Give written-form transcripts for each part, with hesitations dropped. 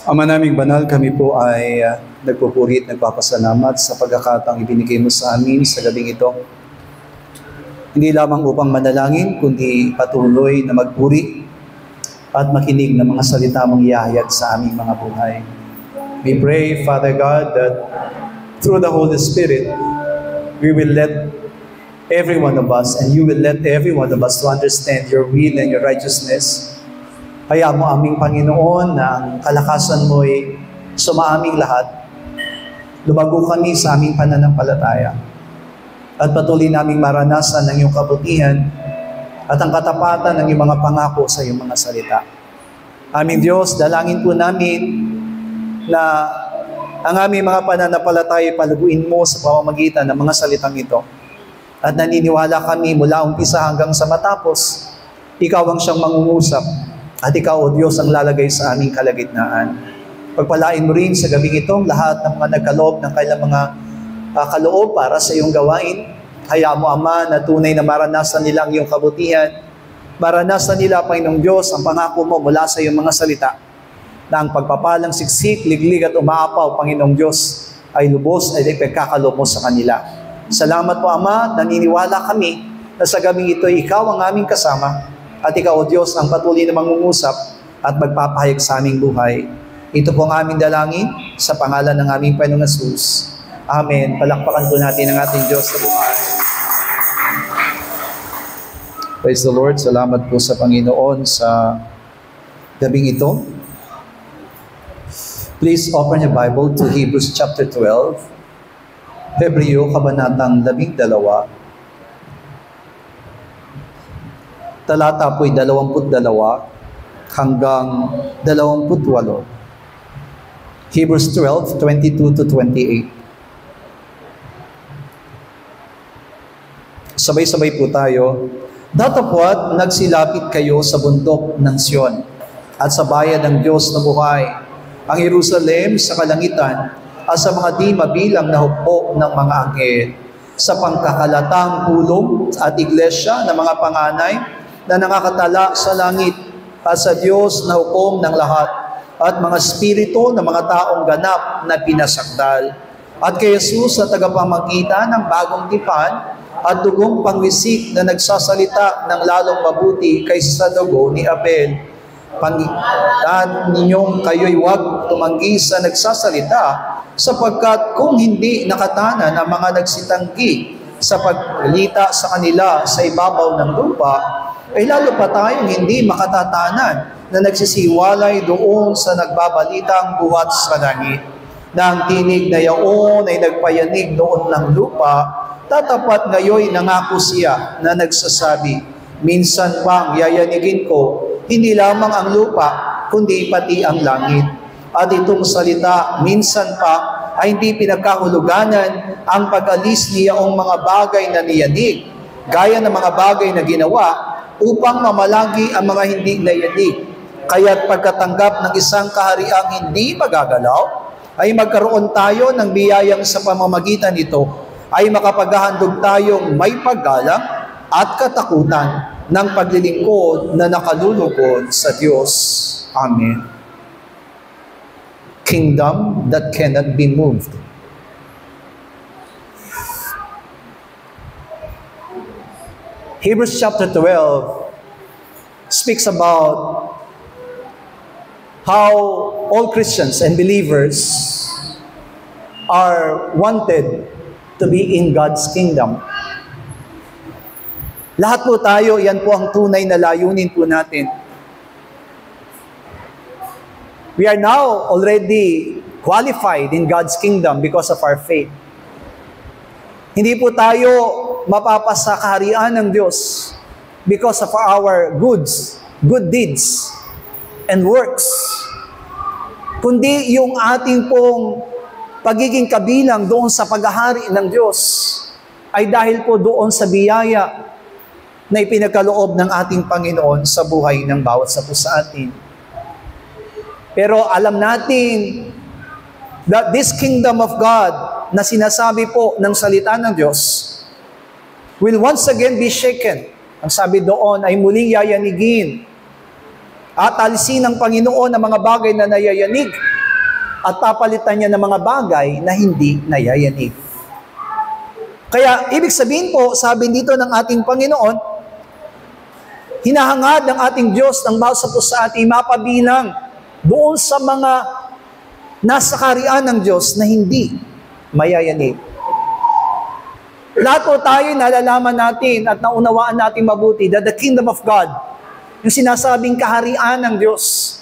Ama naming banal, kami po ay nagpupuri at nagpapasalamat sa pagkakataong ibinigay mo sa amin sa gabing ito. Hindi lamang upang manalangin, kundi patuloy na magpuri at makinig ng mga salita mong ihahayag sa aming mga buhay. We pray, Father God, that through the Holy Spirit, we will let every one of us, and you will let every one of us to understand your will and your righteousness. Kaya mo aming Panginoon na ang kalakasan mo'y sumaaming lahat. Lumago kami sa aming pananampalataya. At patuloy naming maranasan ng iyong kabutihan at ang katapatan ng iyong mga pangako sa iyong mga salita. Aming Diyos, dalangin po namin na ang aming mga pananampalataya palaguin mo sa pamamagitan ng mga salitang ito. At naniniwala kami mula umpisa hanggang sa matapos, ikaw ang siyang mangungusap. At ikaw, O Diyos, ang lalagay sa aming kalagitnaan. Pagpalain mo rin sa gabing itong lahat ng mga nagkaloob ng kailang mga kaloob para sa iyong gawain. Hayaan mo, Ama, na tunay na maranasan nila ang iyong kabutihan. Maranasan nila, Panginoong Diyos, ang pangako mo mula sa iyong mga salita. Na ang pagpapalang siksik, liglig at umaapaw, Panginoong Diyos, ay lubos ay ipagkakaloob mo sa kanila. Salamat po, Ama, naniniwala kami na sa gabing ito, ikaw ang aming kasama. At ikaw, O Diyos, ang patuloy na mangungusap at magpapahayag sa aming buhay. Ito po ang aming dalangin sa pangalan ng aming Panginoong Jesus. Amen. Palakpakan po natin ang ating Diyos sa buhay. Praise the Lord. Salamat po sa Panginoon sa gabing ito. Please open your Bible to Hebrews chapter 12. Hebreo, kabanatang 12. Talata po'y 22 hanggang 28. Hebrews 12, 22 to 28. Sabay-sabay po tayo. Datapwat nagsilapit kayo sa bundok ng Sion at sa bayan ng Diyos na buhay, ang Jerusalem sa kalangitan at sa mga di mabilang na hukbo ng mga anghel, sa pangkakalatang pulong at iglesia ng mga panganay na nakakatala sa langit at sa Diyos na hukom ng lahat at mga spirito ng mga taong ganap na pinasakdal at kay Jesus na tagapamagitan ng bagong tipan at dugong pangwisik na nagsasalita ng lalong mabuti kaysa sa dugo ni Abel. Pangitan ninyong kayo'y huwag tumanggi sa nagsasalita sapagkat kung hindi nakatanan ang mga nagsitanggi sa pagbalita sa kanila sa ibabaw ng lupa, ay lalo pa tayong hindi makatatanan na nagsisiwalay doon sa nagbabalitang buhat sa langit. Na ang tinig na yaon ay nagpayanig noon ng lupa, tatapat ngayon nangako siya na nagsasabi, minsan pang yayanigin ko, hindi lamang ang lupa, kundi pati ang langit. At itong salita, minsan pa, ay hindi pinagkahuluganan ang pag-alis niyaong mga bagay na niyanig, gaya ng mga bagay na ginawa, upang mamalagi ang mga hindi nayanig. Kaya't pagkatanggap ng isang kahariang hindi magagalaw, ay magkaroon tayo ng biyayang sa pamamagitan nito, ay makapaghahandog tayong may paggalang at katakutan ng paglilingkod na nakalulugod sa Diyos. Amen. Kingdom that cannot be moved. Hebrews chapter 12 speaks about how all Christians and believers are wanted to be in God's kingdom. Lahat po tayo, yan po ang tunay na layunin po natin. We are now already qualified in God's kingdom because of our faith. Hindi po tayo mapapasa kaharian ng Diyos because of our good deeds and works. Kundi yung ating pong pagiging kabilang doon sa paghahari ng Diyos ay dahil po doon sa biyaya na ipinagkaloob ng ating Panginoon sa buhay ng bawat isa po sa atin. Pero alam natin that this kingdom of God na sinasabi po ng salita ng Diyos will once again be shaken. Ang sabi doon ay muling yayanigin at alisin ng Panginoon ang mga bagay na nayayanig at papalitan niya ng mga bagay na hindi nayayanig. Kaya, ibig sabihin po, sabi dito ng ating Panginoon, hinahangad ng ating Diyos ng bawat sa ating mapabilang doon sa mga nasa kaharian ng Diyos na hindi mayayanig. Lahat po tayo nalalaman natin at naunawaan natin mabuti that the kingdom of God, yung sinasabing kaharian ng Diyos,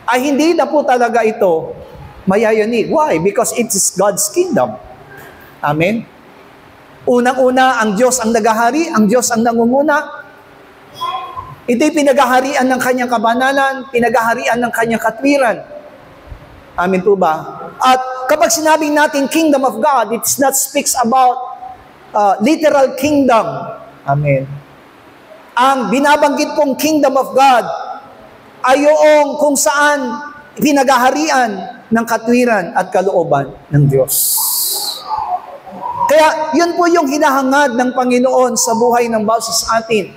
ay hindi na po talaga ito mayayanig. Why? Because it is God's kingdom. Amen? Unang-una, ang Diyos ang nagahari, ang Diyos ang nangunguna. Ito'y pinagaharian ng kanyang kabanalan, pinagaharian ng kanyang katwiran. Amen po ba? At kapag sinabing natin kingdom of God, it not speaks about literal kingdom. Amen. Ang binabanggit pong kingdom of God ay yung kung saan pinagaharian ng katwiran at kalooban ng Diyos. Kaya yun po yung hinahangad ng Panginoon sa buhay ng bawat sa atin.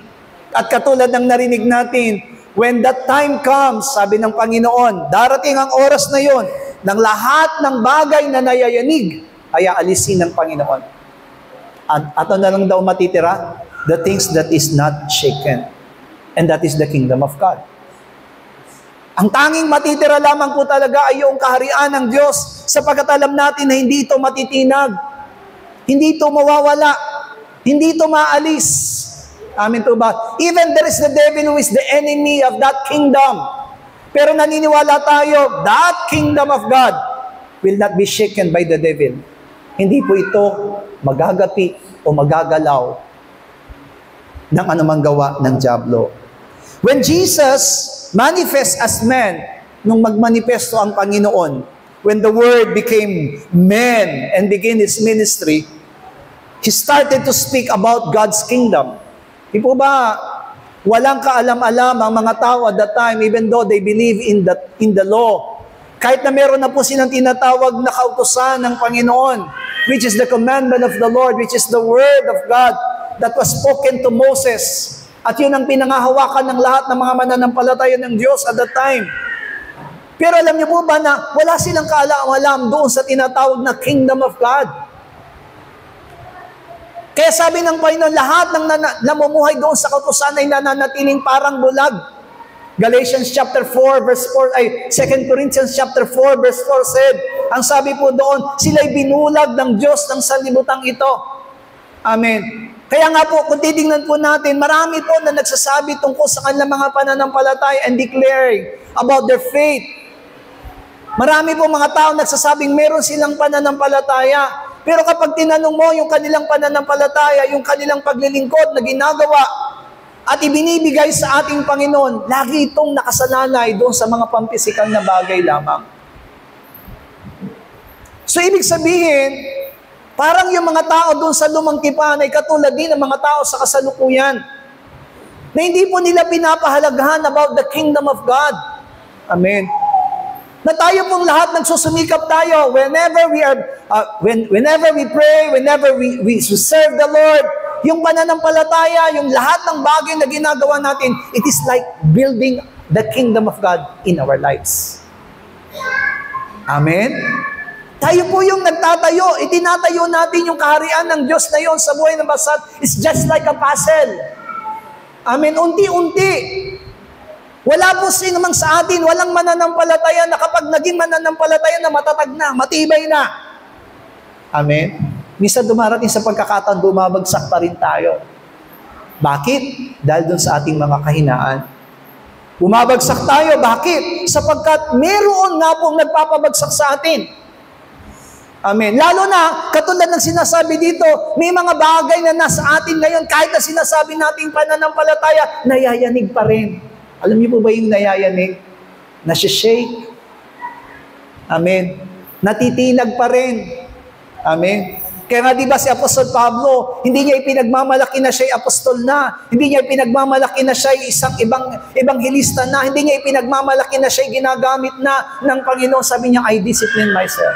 At katulad ng narinig natin, when that time comes, sabi ng Panginoon, darating ang oras na yon, ng lahat ng bagay na nayayanig ay aalisin ng Panginoon. At ato na lang daw matitira, the things that is not shaken. And that is the kingdom of God. Ang tanging matitira lamang po talaga ay yung kaharian ng Diyos, sapagkat alam natin na hindi ito matitinag, hindi ito mawawala, hindi ito maalis. Amen po ba? Even there is the devil who is the enemy of that kingdom. Pero naniniwala tayo, that kingdom of God will not be shaken by the devil. Hindi po ito magagapi o magagalaw ng anumang gawa ng dyablo. When Jesus manifests as man, nung magmanifesto ang Panginoon, when the Word became man and began His ministry, He started to speak about God's kingdom. Di po ba, walang kaalam-alam ang mga tao at that time, even though they believe in the law. Kahit na meron na po silang tinatawag na kautusan ng Panginoon, which is the commandment of the Lord, which is the Word of God that was spoken to Moses. At yun ang pinangahawakan ng lahat ng mga mananampalataya ng Diyos at that time. Pero alam niyo po ba na wala silang kaalam-alam doon sa tinatawag na kingdom of God? Kaya sabi ng Panginoon, lahat ng namumuhay doon sa kautusan ay nananatiling parang bulag. Galatians chapter 4 verse 4, 2 Corinthians chapter 4 verse 4 said, ang sabi po doon, sila'y binulag ng Diyos ng sanlibutan ito. Amen. Kaya nga po, kung titingnan po natin, marami po na nagsasabi tungkol sa kanilang mga pananampalataya and declaring about their faith. Marami po mga tao nagsasabing meron silang pananampalataya. Pero kapag tinanong mo yung kanilang pananampalataya, yung kanilang paglilingkod na ginagawa at ibinibigay sa ating Panginoon, lagi itong nakasalalay doon sa mga pampisikal na bagay lamang. So ibig sabihin, parang yung mga tao doon sa lumang tipan ay katulad din ng mga tao sa kasalukuyan na hindi po nila pinapahalagahan about the kingdom of God. Amen. Na tayo pong lahat nagsusumikap tayo whenever we pray, whenever we serve the Lord, yung pananampalataya, yung lahat ng bagay na ginagawa natin, it is like building the kingdom of God in our lives. Amen? Tayo po yung nagtatayo, itinatayo natin yung kaharian ng Diyos na yon sa buhay ng basat. It's just like a puzzle. Amen? Unti-unti. Wala po sinumang sa atin, walang mananampalataya na kapag naging mananampalataya na matatag na, matibay na. Amen? Minsan dumarating sa pagkakataon, bumabagsak pa rin tayo. Bakit? Dahil dun sa ating mga kahinaan. Bumabagsak tayo, bakit? Sapagkat meron nga pong nagpapabagsak sa atin. Amen. Lalo na, katulad ng sinasabi dito, may mga bagay na nasa atin ngayon, kahit na sinasabi nating pananampalataya, nayayanig pa rin. Alam niyo po ba yung nayayanig? Nasi-shake. Amen. Natitinag pa rin. Amen. Kaya nga diba si Apostol Pablo, hindi niya ipinagmamalaki na siya'y apostol na. Hindi niya ipinagmamalaki na siya'y isang ebanghelista na. Hindi niya ipinagmamalaki na siya'y ginagamit na ng Panginoon. Sabi niya, I discipline myself.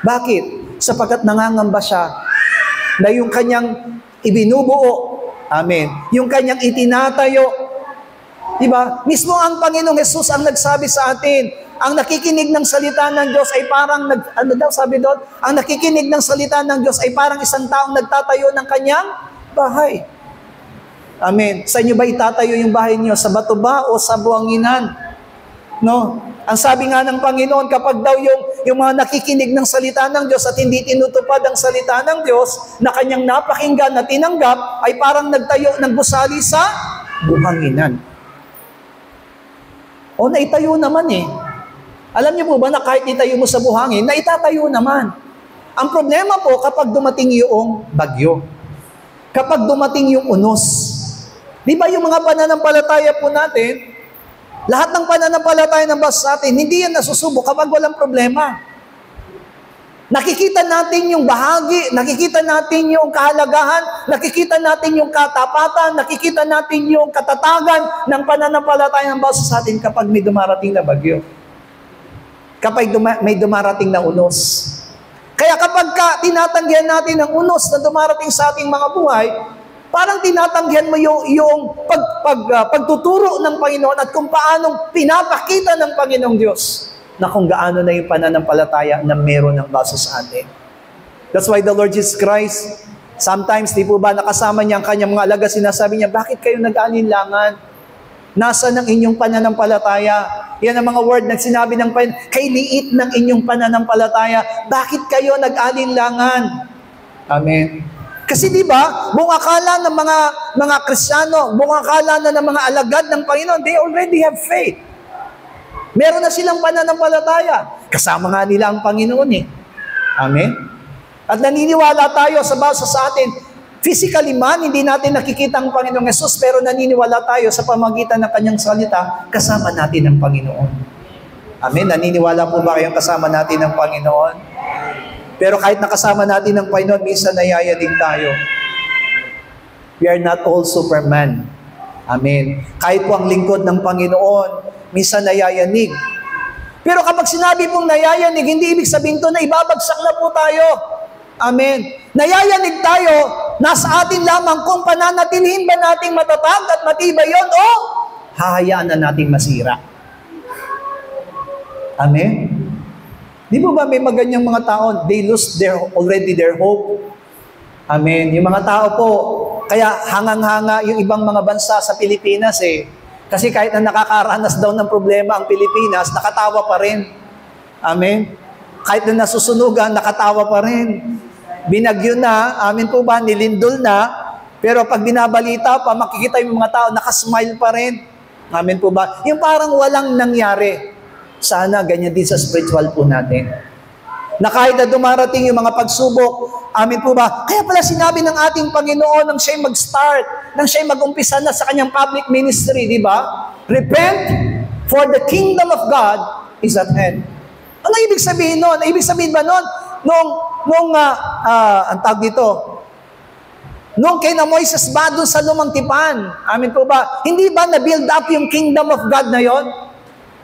Bakit? Sapagkat nangangamba siya na yung kanyang ibinubuo, amen, yung kanyang itinatayo, diba? Mismo ang Panginoong Jesus ang nagsabi sa atin, ang nakikinig ng salita ng Diyos ay parang, ano daw sabi doon? Ang nakikinig ng salita ng Diyos ay parang isang taong nagtatayo ng kanyang bahay. Amen. Sa inyo ba itatayo yung bahay niyo? Sa bato ba o sa buwanginan? No? Ang sabi nga ng Panginoon, kapag daw yung mga nakikinig ng salita ng Diyos at hindi tinutupad ang salita ng Diyos na kanyang napakinggan na tinanggap, ay parang nagtayo ng gusali sa buhanginan. O naitayo naman eh. Alam niyo po ba na kahit itayo mo sa buhangin, naitatayo naman. Ang problema po kapag dumating yung bagyo. Kapag dumating yung unos. Di ba yung mga pananampalataya po natin, lahat ng pananampalataya ng basa sa atin, hindi yan nasusubok kapag walang problema. Nakikita natin yung bahagi, nakikita natin yung kahalagahan, nakikita natin yung katapatan, nakikita natin yung katatagan ng pananampalataya ng basa sa atin kapag may dumarating na bagyo. Kapag may dumarating na unos. Kaya kapag tinatanggihan natin ang unos na dumarating sa ating mga buhay, parang tinatanggihan mo yung pagtuturo ng Panginoon at kung paanong pinapakita ng Panginoong Diyos na kung gaano na yung pananampalataya na meron ng baso sa atin. That's why the Lord Jesus Christ, sometimes, di po ba, nakasama niya ang kanyang mga alagad, sinasabi niya, bakit kayo nag-alinlangan? Nasaan ang inyong pananampalataya? Yan ang mga word na sinabi ng Panginoon, kay liit ng inyong pananampalataya, bakit kayo nag-alinlangan? Amen. Kasi di ba, buong akala ng mga Kristiyano, buong akala na ng mga alagad ng Panginoon, they already have faith. Meron na silang pananampalataya. Kasama nga nila ang Panginoon eh. Amen? At naniniwala tayo sa basa sa atin, physically man, hindi natin nakikita ang Panginoong Yesus, pero naniniwala tayo sa pamagitan ng kanyang salita, kasama natin ang Panginoon. Amen? Naniniwala po ba kayong kasama natin ang Panginoon? Pero kahit nakasama natin ng Panginoon, minsan nayayanig tayo. We are not all Superman. Amen. Kahit po ang lingkod ng Panginoon, minsan nayayanig. Pero kapag sinabi pong nayayanig, hindi ibig sabihin to na ibabagsak na po tayo. Amen. Nayayanig tayo, nasa atin lamang kung pananatilihin ba nating matatag at matibay yon o hahayaan na nating masira. Amen. Di ba may maganyang mga tao, they lose already their hope. Amen. Yung mga tao po, kaya hangang-hanga yung ibang mga bansa sa Pilipinas eh. Kasi kahit na nakakaranas daw ng problema ang Pilipinas, nakatawa pa rin. Amen. Kahit na nasusunugan, nakatawa pa rin. Binagyo na, amen po ba, nilindol na, pero pag binabalita pa, makikita yung mga tao, nakasmile pa rin. Amen po ba? Yung parang walang nangyari. Sana ganyan din sa spiritual po natin. Na kahit na dumarating yung mga pagsubok, amin po ba? Kaya pala sinabi ng ating Panginoon nang siya'y mag-start, nang siya'y mag-umpisa na sa kanyang public ministry, di ba? Repent, for the kingdom of God is at hand. Ano ibig sabihin nun? Ibig sabihin ba nun? Ang tawag dito, nung kay na Moises ba doon sa lumang tipan, amin po ba? Hindi ba na-build up yung kingdom of God na yon?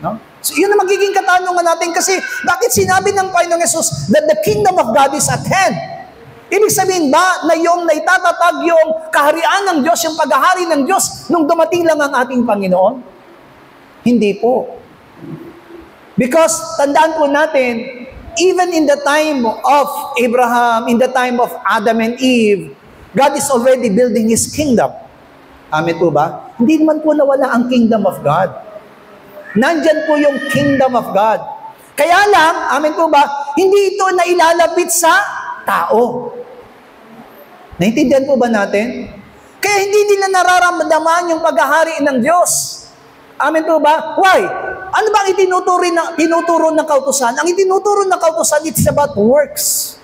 No? So, yun ang magiging katanungan natin kasi bakit sinabi ng Panginoong Yesus that the kingdom of God is at hand? Ibig sabihin ba na yung naitatatag yung kaharian ng Diyos, yung paghahari ng Diyos nung dumating lang ang ating Panginoon? Hindi po. Because tandaan po natin, even in the time of Abraham, in the time of Adam and Eve, God is already building His kingdom. Amen po ba? Hindi naman po nawala ang kingdom of God. Nandyan po yung kingdom of God. Kaya lang, amen po ba, hindi ito na ilalapit sa tao. Naintindihan po ba natin? Kaya hindi nila nararamdaman yung paghahari ng Diyos. Amen po ba? Why? Ano ba ang tinuturo ng kautusan? Ang itinuturo ng kautusan, it's about works.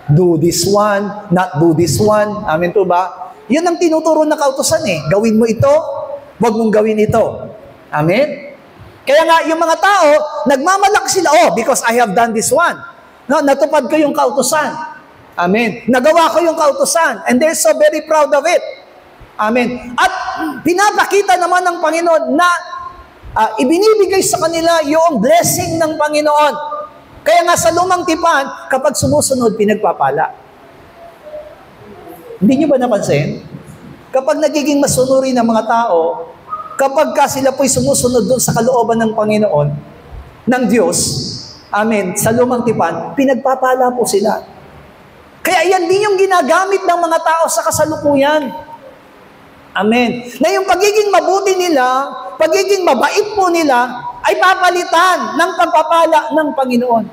Do this one, not do this one. Amen po ba? Yun ang tinuturo ng kautusan eh. Gawin mo ito, wag mong gawin ito. Amen? Kaya nga, yung mga tao, nagmamalak sila, because I have done this one. No, natupad ko yung kautusan. Amen. Nagawa ko yung kautusan. And they're so very proud of it. Amen. At pinapakita naman ng Panginoon na ibinibigay sa kanila yung blessing ng Panginoon. Kaya nga sa lumang tipan, kapag sumusunod, pinagpapala. Hindi nyo ba napansin? Kapag nagiging masunuri ng mga tao, kapag sila po'y sumusunod doon sa kalooban ng Panginoon, ng Diyos, amen, sa lumang tipan, pinagpapala po sila. Kaya yan din yung ginagamit ng mga tao sa kasalukuyan. Amen. Na yung pagiging mabuti nila, pagiging mabait po nila, ay papalitan ng pagpapala ng Panginoon.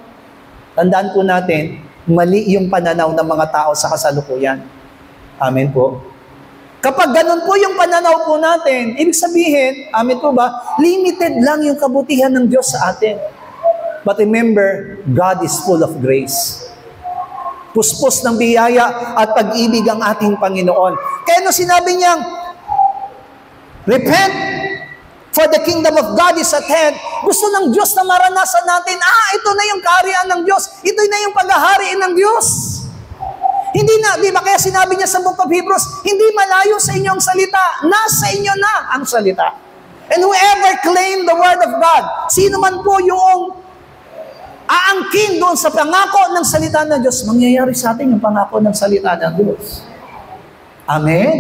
Tandaan po natin, mali yung pananaw ng mga tao sa kasalukuyan. Amen po. Kapag ganun po yung pananaw po natin, ibig sabihin, amen po ba, limited lang yung kabutihan ng Diyos sa atin. But remember, God is full of grace. Puspos ng biyaya at pag-ibig ang ating Panginoon. Kaya no sinabi niyang, repent, for the kingdom of God is at hand. Gusto ng Diyos na maranasan natin, ito na yung kaharian ng Diyos. Ito na yung paghaharian ng Diyos. Hindi na, di ba kaya sinabi niya sa Book of Hebrews, hindi malayo sa inyong salita, nasa inyo na ang salita. And whoever claim the word of God, sino man po yung aangkin doon sa pangako ng salita ng Diyos, mangyayari sa atin yung pangako ng salita ng Diyos. Amen?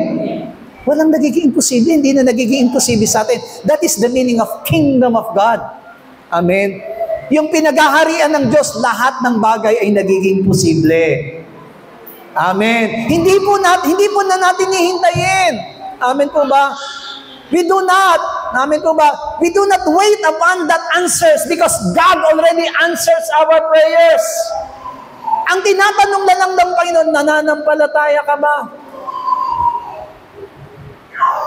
Walang nagiging imposible, hindi na nagiging imposible sa atin. That is the meaning of kingdom of God. Amen? Yung pinaghaharian ng Diyos, lahat ng bagay ay nagiging posible. Amen. Hindi po na natin hihintayin. Amen po ba? We do not wait upon that answers because God already answers our prayers. Ang tinatanong na lang ng Panginoon, nananampalataya ka ba?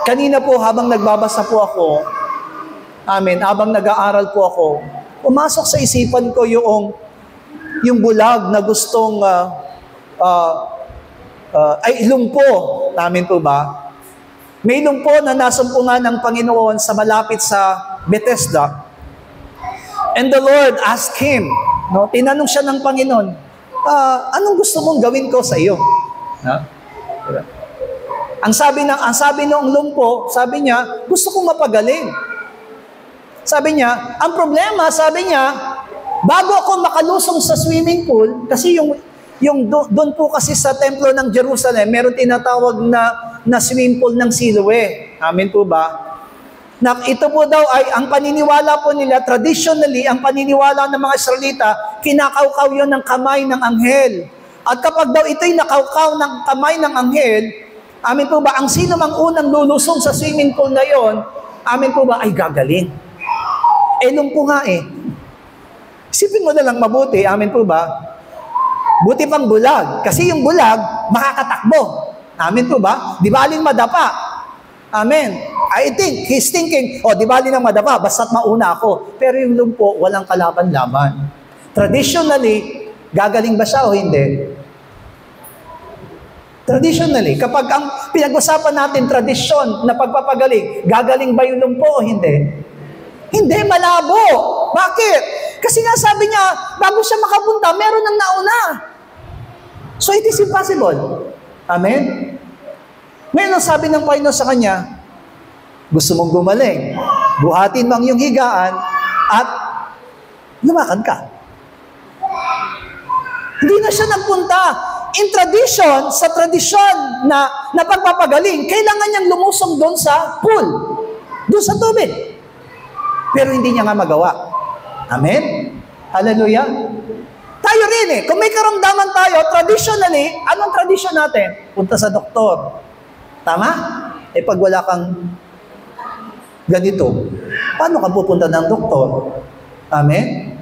Kanina po, habang nagbabasa po ako, amen, habang nag-aaral po ako, pumasok sa isipan ko yung bulag na gustong ay lumpo. Amen po ba? May lumpo na nasumpungan ng Panginoon sa malapit sa Bethesda. And the Lord asked him, tinanong siya ng Panginoon, anong gusto mong gawin ko sa iyo? Ang sabi ng lumpo, sabi niya, gusto kong mapagaling. Sabi niya, ang problema, sabi niya, bago ako makalusong sa swimming pool, kasi doon po kasi sa templo ng Jerusalem, meron tinatawag na swimming pool ng Siloe. Amen po ba? Na ito po daw ay, ang paniniwala po nila, traditionally, ang paniniwala ng mga Israelita, kinakaukaw yun ng kamay ng anghel. At kapag daw ito'y nakaukaw ng kamay ng anghel, amen po ba, ang sino mang unang lulusong sa swimming pool na yon, amen po ba, ay gagaling. Nung po nga isipin mo na lang mabuti, amen po ba, buti pang bulag. Kasi yung bulag, makakatakbo. Amen po ba? Di baling madapa. Amen. I think, he's thinking, di baling nang madapa, basta't mauna ako. Pero yung lumpo, walang kalaban-laban. Traditionally, gagaling ba siya o hindi? Traditionally, kapag ang pinag-usapan natin, tradisyon na pagpapagaling, gagaling ba yung lumpo o hindi? Hindi, malabo. Bakit? Kasi nga sabi niya, bago siya makapunta, meron nang nauna. So it is impossible. Amen? Ngayon ang sabi ng Panginoon sa kanya, gusto mong gumaling, buhatin mo ang iyong higaan at lumakad ka. Hindi na siya nagpunta. In tradition, sa tradisyon na pagpapagaling, kailangan niyang lumusong doon sa pool, doon sa tubig. Pero hindi niya nga magawa. Amen? Hallelujah? Tayo rin kung may karamdaman tayo, traditionally, anong tradisyon natin? Punta sa doktor. Tama? Pag wala kang ganito, paano ka pupunta ng doktor? Amen?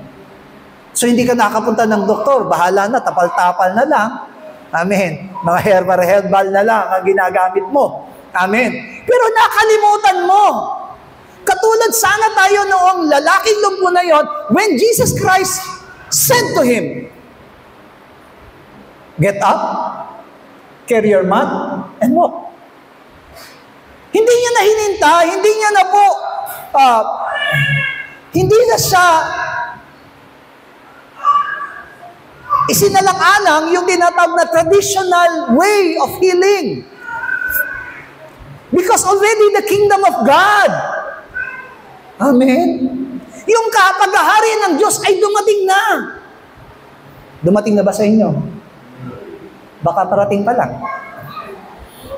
So hindi ka nakapunta ng doktor, bahala na, tapal-tapal na lang. Amen? Mga herbal na lang ang ginagamit mo. Amen? Pero nakalimutan mo. Katulad sana tayo noong lalaking lumpo na yon, when Jesus Christ said to him, get up, carry your mat, and walk. Hindi niya na hininta, hindi niya na po, hindi na siya isinalang-alang yung tinatawag na traditional way of healing. Because already the kingdom of God, amen, yung paghaharian ng Diyos ay dumating na. Dumating na ba sa inyo? Baka parating pa lang.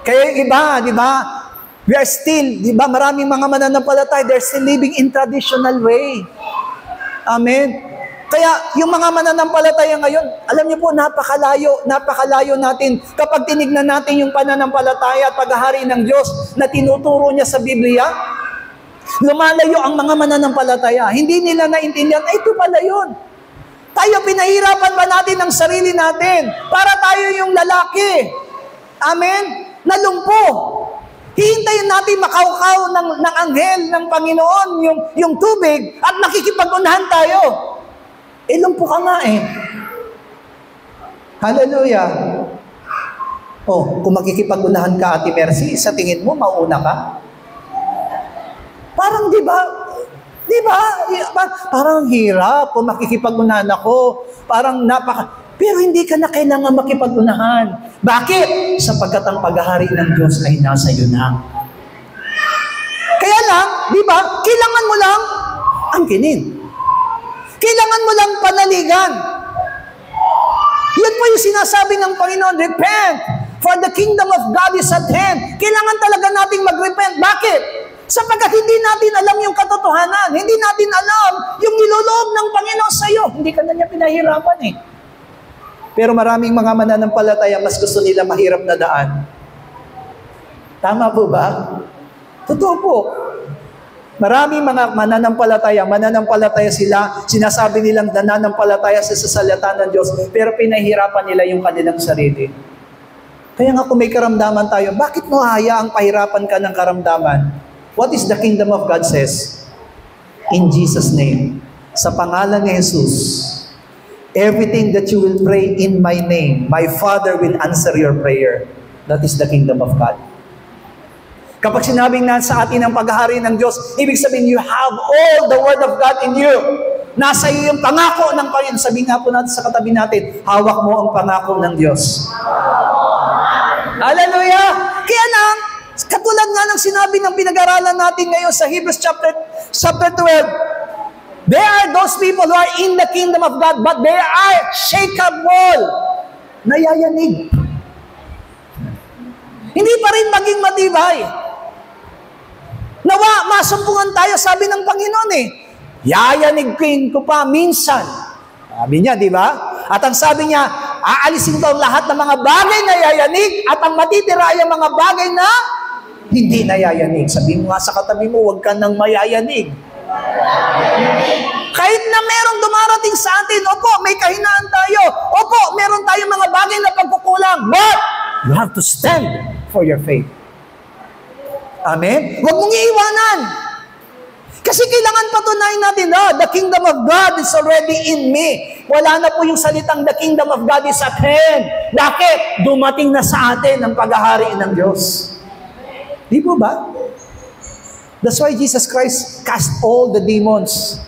Kaya iba, di ba? We are still, di ba, maraming mga mananampalataya, they're still living in traditional way. Amen? Kaya yung mga mananampalataya ngayon, alam niyo po, napakalayo natin kapag tinignan natin yung pananampalataya at paghahari ng Diyos na tinuturo niya sa Biblia. Lumalayo ang mga mananampalataya. Hindi nila naintindihan, ito pala yun. Tayo, pinahirapan ba natin ang sarili natin para tayo yung lalaki? Amen? Nalumpo. Hihintayin natin makaukaw ng anghel ng Panginoon yung tubig at nakikipag-unahan tayo. Lumpo ka nga eh. Hallelujah. Kung makikipag-unahan ka, Ate Mercy, sa tingin mo, mauna ka? Parang, di ba? Parang hirap kung makikipag-unahan ako. Parang pero hindi ka na kailangan makipag-unahan. Bakit? Sapagkat ang paghahari ng Diyos ay nasa iyo na. Kaya lang, di ba? Kailangan mo lang angkinin. Kailangan mo lang panaligan. Yan po yung sinasabi ng Panginoon, repent, for the kingdom of God is at hand. Kailangan talaga nating mag-repent. Bakit? Sapagkat hindi natin alam yung katotohanan. Hindi natin alam yung niloloob ng Panginoon sa iyo. Hindi ka na niya pinahirapan eh. Pero maraming mga mananampalataya, mas gusto nila mahirap na daan. Tama po ba? Totoo po. Maraming mga mananampalataya sila, sinasabi nilang nananampalataya sa salita ng Diyos, pero pinahirapan nila yung kanilang sarili. Kaya nga kung may karamdaman tayo, bakit mo hayaang pahirapan ka ng karamdaman? What is the kingdom of God says? In Jesus' name, sa pangalan ni Jesus, everything that you will pray in my name, my Father will answer your prayer. That is the kingdom of God. Kapag sinabing nasa atin ang paghahari ng Diyos, ibig sabihin, you have all the Word of God in you. Nasa iyo yung pangako ng Panginoon. Sabihin nga po natin sa katabi natin, hawak mo ang pangako ng Diyos. Hallelujah! Kaya lang, katulad nga ng sinabi ng pinag-aralan natin ngayon sa Hebrews chapter 12, there are those people who are in the kingdom of God, but they are shakable. Nayayanig. Hindi pa rin maging matibay. Nawa, masumpungan tayo, sabi ng Panginoon eh. Yayanigin ko pa minsan. Sabi niya, di ba? At ang sabi niya, aalisin ko ang lahat ng mga bagay na yayanig at ang matitira ay ang mga bagay na hindi na yayanig. Sabi mo nga sa katabi mo, huwag ka nang mayayanig. Kahit na merong dumarating sa atin, opo, may kahinaan tayo. Opo, meron tayong mga bagay na pagkukulang. But you have to stand for your faith. Amen? Huwag mong iiwanan. Kasi kailangan patunayan natin, the kingdom of God is already in me. Wala na po yung salitang the kingdom of God is at hand. Bakit? Dumating na sa atin ang paghahari ng Diyos. Di po ba? That's why Jesus Christ cast all the demons.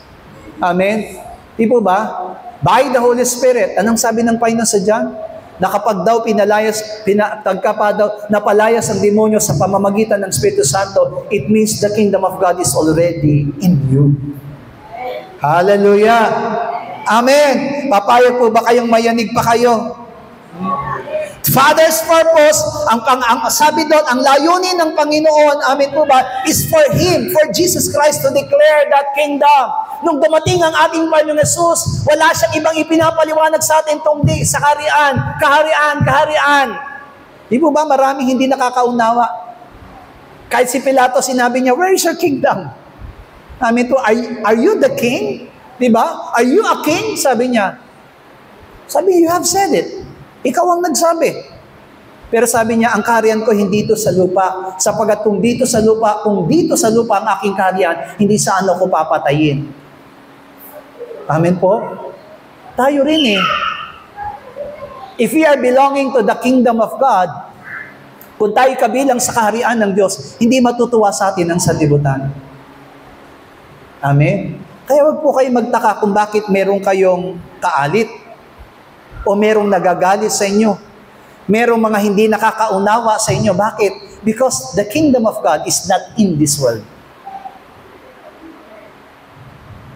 Amen? Di po ba? By the Holy Spirit. Anong sabi ng Panginoon sa John? Na kapag daw napalayas ang demonyo sa pamamagitan ng Espiritu Santo, it means the kingdom of God is already in you. Hallelujah! Amen! Papayag po ba kayong mayanig pa kayo? Father's purpose, ang sabi doon, ang layunin ng Panginoon, amen po ba, is for Him, for Jesus Christ to declare that kingdom. Nung dumating ang ating Panginoon Jesus, wala siyang ibang ipinapaliwanag sa atin kundi sa kaharian. Di po ba maraming hindi nakakaunawa? Kahit si Pilato, sinabi niya, where is your kingdom? Amen po, are you the king? Di ba? Are you a king? Sabi niya. Sabi, you have said it. Ikaw ang nagsabi. Pero sabi niya, ang kaharian ko hindi ito sa lupa. Sapagat kung dito sa lupa ang aking kaharian, hindi saan ako papatayin. Amen po? Tayo rin eh. If we are belonging to the kingdom of God, kung tayo kabilang sa kaharian ng Diyos, hindi matutuwa sa atin ang sanlibutan. Amen? Kaya wag po kayo magtaka kung bakit meron kayong kaalit o merong nagagalit sa inyo. Merong mga hindi nakakaunawa sa inyo. Bakit? Because the kingdom of God is not in this world.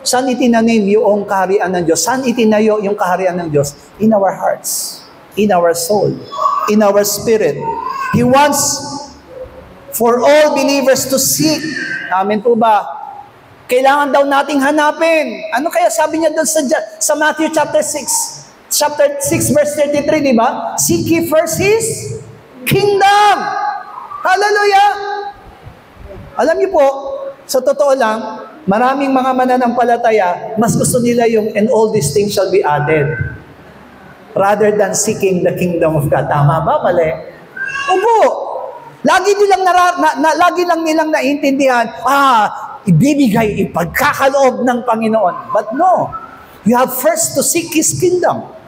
Saan itinanim yung kaharian ng Diyos? Saan itinayo yung kaharian ng Diyos? In our hearts, in our soul, in our spirit. He wants for all believers to seek. Amen po ba? Kailangan daw nating hanapin. Ano kaya sabi niya doon sa Matthew chapter 6? Chapter 6 verse 33, di ba? Seek ye first His kingdom. Hallelujah! Alam niyo po, sa totoo lang, maraming mga mananampalataya, mas gusto nila yung and all these things shall be added. Rather than seeking the kingdom of God. Tama ba? Mali? Opo. Lagi lang nilang naiintindihan, ibibigay, ipagkakaloob ng Panginoon. But no, you have first to seek His kingdom.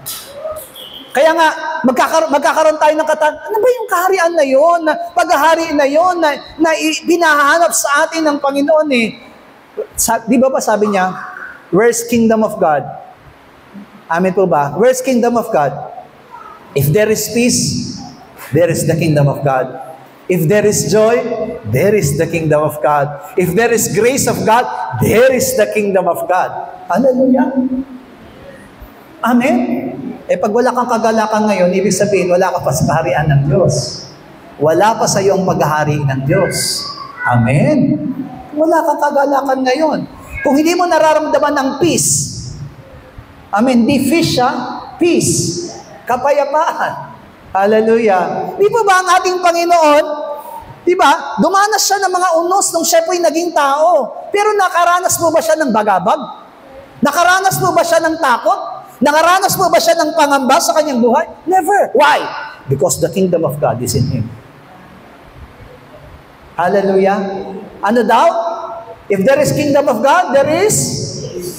Kaya nga, magkakaroon tayo ng ano ba yung kaharian na yun, paghahari na yun, na binahanap sa atin ng Panginoon eh. Di ba sabi niya, where's kingdom of God? Amen po ba? Where's kingdom of God? If there is peace, there is the kingdom of God. If there is joy, there is the kingdom of God. If there is grace of God, there is the kingdom of God. Hallelujah. Amen. Pag wala kang kagalakan ngayon, ibig sabihin, wala ka pa sa kaharian ng Diyos. Wala pa sa iyong paghahari ng Diyos. Amen. Wala kang kagalakan ngayon. Kung hindi mo nararamdaman ng peace, amen, di fish peace, kapayapaan. Hallelujah. Di ba ang ating Panginoon, di ba, dumanas siya ng mga unos nung siya po'y naging tao. Pero nakaranas mo ba siya ng bagabag? Nakaranas mo ba siya ng takot? Nakaranas mo ba siya ng pangamba sa kanyang buhay? Never. Why? Because the kingdom of God is in Him. Hallelujah. Ano daw? If there is kingdom of God, there is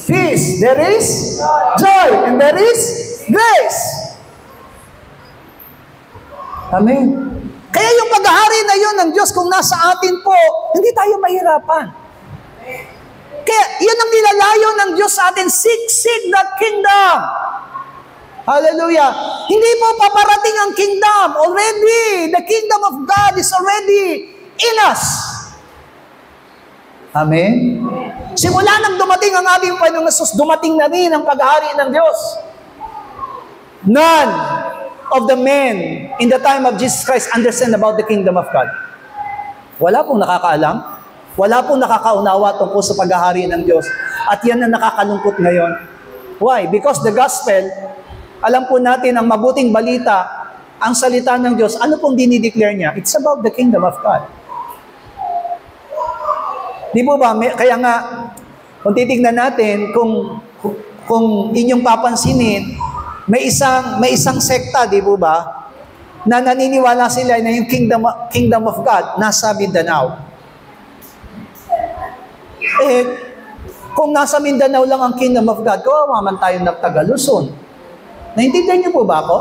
peace, there is joy, and there is grace. Amen. Kaya yung paghahari na yun ng Diyos, kung nasa atin po, hindi tayo mahirapan. Kaya yun ang nilalayo ng Diyos sa atin, seek the kingdom. Hallelujah. Hindi po paparating ang kingdom. Already, the kingdom of God is already in us. Amen? Simula nang dumating ang ating Panginoong Hesus, dumating na rin ang paghahari ng Diyos. None of the men in the time of Jesus Christ understand about the kingdom of God. Wala pong nakakaalam. Wala pong nakakaunawa tungkol sa paghahari ng Diyos. At yan ang nakakalungkot ngayon. Why? Because the gospel, alam po natin ang mabuting balita, ang salita ng Diyos, ano pong dinideclare niya? It's about the kingdom of God. Di po ba? Kaya nga, kung titignan natin, kung inyong papansinin, may isang sekta, di po ba, na naniniwala sila na yung kingdom of God nasa Mindanao. Kung nasa Mindanao lang ang kingdom of God, kawawa man tayo ng Taga-Luzon. Naintindihan niyo po ba ako?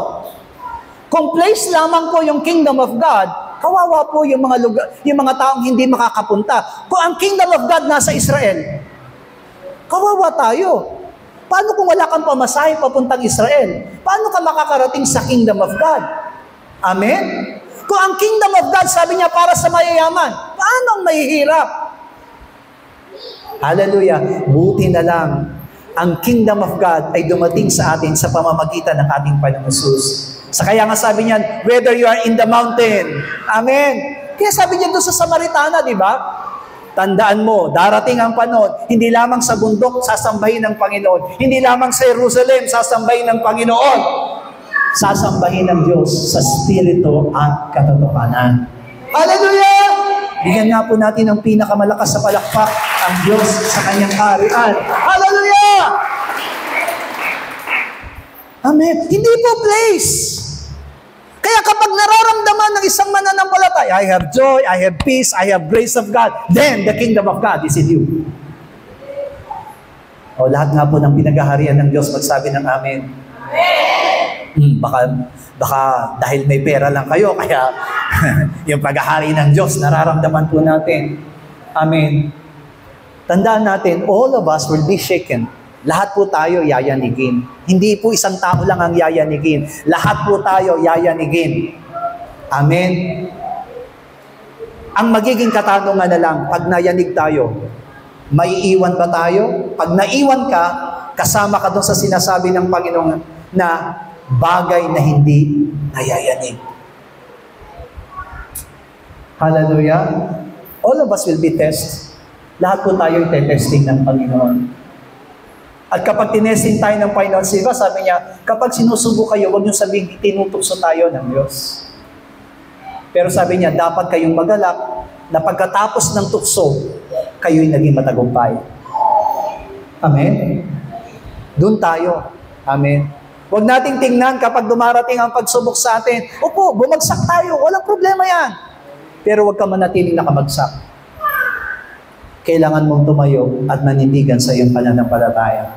Kung place lamang po yung kingdom of God, kawawa po yung mga lugar, yung mga taong hindi makakapunta. Kung ang kingdom of God nasa Israel, kawawa tayo. Paano kung wala kang pamasahe papuntang Israel? Paano ka makakarating sa kingdom of God? Amen? Kung ang kingdom of God, sabi niya, para sa mayayaman, paano ang mahihirap? Hallelujah. Buti na lang, ang kingdom of God ay dumating sa atin sa pamamagitan ng ating Panginoong Hesus. Sa kaya nga sabi niyan, whether you are in the mountain. Amen. Kaya sabi niya doon sa Samaritana, di ba? Tandaan mo, darating ang panahon, hindi lamang sa bundok sasambahin ng Panginoon, hindi lamang sa Jerusalem sasambahin ng Panginoon, sasambahin ng Diyos sa Espiritu at katotohanan. Hallelujah! Bigyan nga po natin ng pinakamalakas sa palakpak ang Diyos sa kanyang kaharian. Hallelujah! Amen. Hindi po place. Kaya kapag nararamdaman ng isang mananampalataya, I have joy, I have peace, I have grace of God, then the kingdom of God is in you. O lahat nga po ng pinaghaharian ng Diyos, magsabi ng amen. Baka dahil may pera lang kayo, kaya yung paghahari ng Diyos, nararamdaman po natin. Amen. Tandaan natin, all of us will be shaken. Lahat po tayo yayanigin. Hindi po isang tao lang ang yayanigin. Lahat po tayo yayanigin. Amen. Ang magiging katanungan na lang, pag nayanig tayo, maiiwan ba tayo? Pag naiwan ka, kasama ka doon sa sinasabi ng Panginoon na bagay na hindi nayayanig. Hallelujah. All of us will be tested. Lahat po tayo i-testing ng Panginoon. At kapag tinesting tayo ng Panginoon, diba, sabi niya, kapag sinusubo kayo, huwag niyo sabihin, tinutokso tayo ng Diyos. Pero sabi niya, dapat kayong magalak na pagkatapos ng tukso, kayo'y naging matagumpay. Amen? Doon tayo. Amen? Huwag nating tingnan kapag dumarating ang pagsubok sa atin. Opo, bumagsak tayo. Walang problema yan. Pero huwag ka manatiling nakabagsak. Kailangan mong tumayo at manindigan sa iyong pananampalataya.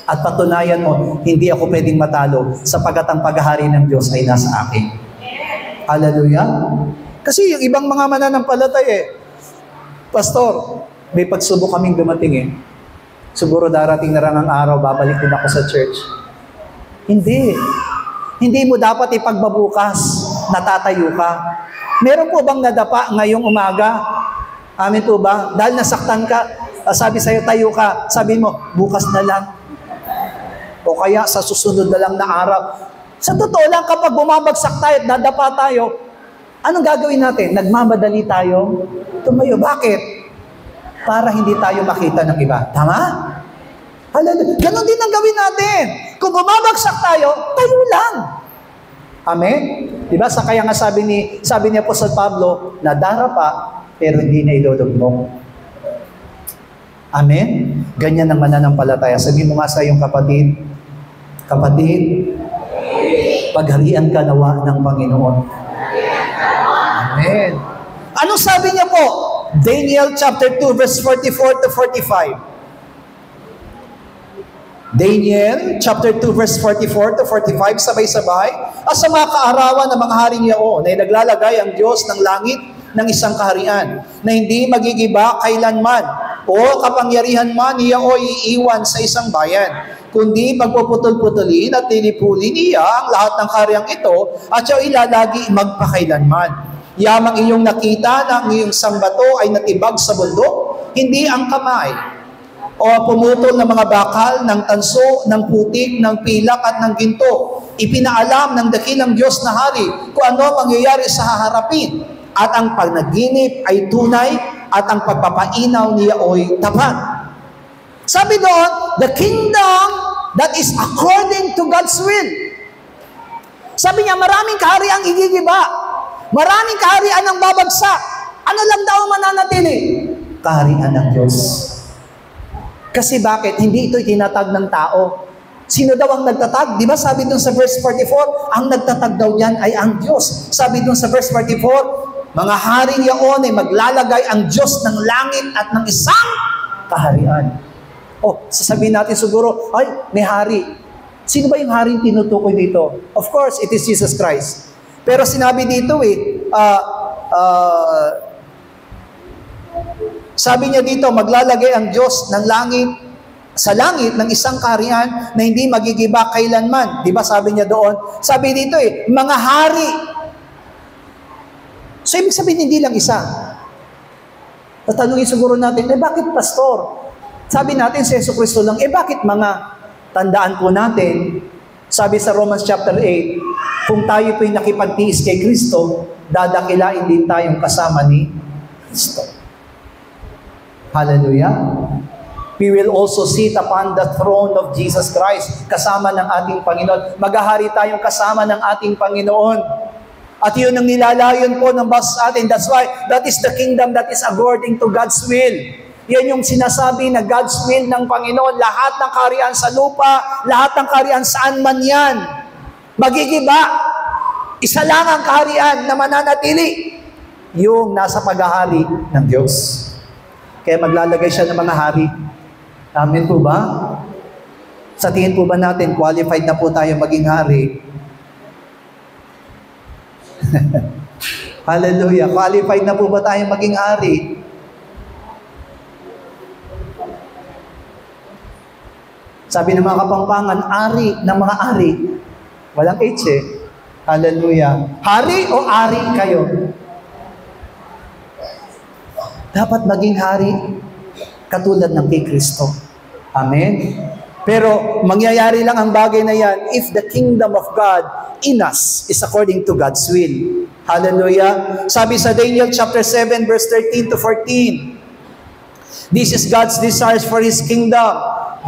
At patunayan mo, hindi ako pwedeng matalo sapagkat ang paghahari ng Diyos ay nasa akin. Hallelujah. Kasi yung ibang mga mananampalataya Pastor, may pagsubok kaming dumating Siguro darating na lang ang araw, babalik din ako sa church. Hindi. Hindi mo dapat ipagbabukas, natatayo ka. Meron po bang nadapa ngayong umaga? Amin po ba? Dahil nasaktan ka, sabi sa'yo, tayo ka. Sabi mo, bukas na lang. O kaya sa susunod na lang na araw. Sa totoo lang, kapag bumabagsak tayo at nadapa tayo, anong gagawin natin? Nagmamadali tayo? Tumayo. Bakit? Para hindi tayo makita ng iba. Tama? Hallelujah. Ganon din ang gawin natin. Kung bumabagsak tayo, tayo lang. Amen? Diba? Kaya nga sabi ni Apostol Pablo, nadarapa, pero hindi na idudugmong. Amen? Ganyan ang mananampalataya. Sabihin mo nga sa iyong kapatid, pagharian ka nawa ng Panginoon. Amen. Ano sabi niya po? Daniel chapter 2 verse 44 to 45. Daniel chapter 2 verse 44 to 45, sabay-sabay. Sa mga kaarawan ng mga haring yaon ay naglalagay ang Diyos ng langit ng isang kaharian na hindi magigiba kailanman o kapangyarihan man niya o iiwan sa isang bayan, kundi pagpuputol-putulin at lilipulin niya ang lahat ng kahariang ito at siya ilalagi magpakailanman. Yamang iyong nakita na ang iyong sambato ay natibag sa bundok, hindi ang kamay, o pumutol ng mga bakal, ng tanso, ng putik, ng pilak at ng ginto. Ipinaalam ng dakilang Diyos na hari kung ano mangyayari sa haharapin, at ang panaginip ay tunay at ang pagpapainaw niya ay tapat. Sabi doon, the kingdom that is according to God's will. Sabi niya, maraming kahariang igigiba. Maraming kaharian ang babagsak. Ano lang daw ang mananatili? Kaharian ng Diyos. Kasi bakit? Hindi ito itinatag ng tao. Sino daw ang nagtatag? Di ba sabi doon sa verse 44, ang nagtatag daw yan ay ang Diyos. Sabi doon sa verse 44, mga haring yaon ay maglalagay ang Diyos ng langit at ng isang kaharian. Sasabihin natin siguro, ay, may hari. Sino ba yung haring tinutukoy dito? Of course, it is Jesus Christ. Pero sinabi dito sabi niya dito, maglalagay ang Diyos ng langit, sa langit ng isang kaharian na hindi magigiba kailanman. Di ba sabi niya doon? Sabi dito mga hari. So, ibig sabihin, hindi lang isa. Tatanungin siguro natin, bakit pastor? Sabi natin si Yesu Cristo lang, bakit mga? Tandaan po natin, sabi sa Romans chapter 8, kung tayo po'y nakipagtiis kay Kristo, dadakilain din tayong kasama ni Kristo. Hallelujah. We will also sit upon the throne of Jesus Christ, kasama ng ating Panginoon. Maghahari tayong kasama ng ating Panginoon. At yun ang nilalayon po ng bawat sa atin. That's why, that is the kingdom that is according to God's will. Yan yung sinasabi na God's will ng Panginoon. Lahat ng kaharian sa lupa, lahat ng kaharian saan man yan, magigiba. Isa lang ang kaharian na mananatili. Yung nasa paghahari ng Diyos. Kaya maglalagay siya ng mga hari. Amen po ba? Sa tingin po ba natin, qualified na po tayo maging hari? Hallelujah. Qualified na po ba tayo maging hari? Sabi ng mga Kapampangan, ari ng mga ari. Walang H Hallelujah. Hari o ari kayo? Dapat maging hari katulad ng kay Kristo. Amen? Pero mangyayari lang ang bagay na yan if the kingdom of God in us is according to God's will. Hallelujah. Sabi sa Daniel chapter 7 verse 13 to 14, This is God's desires for His kingdom.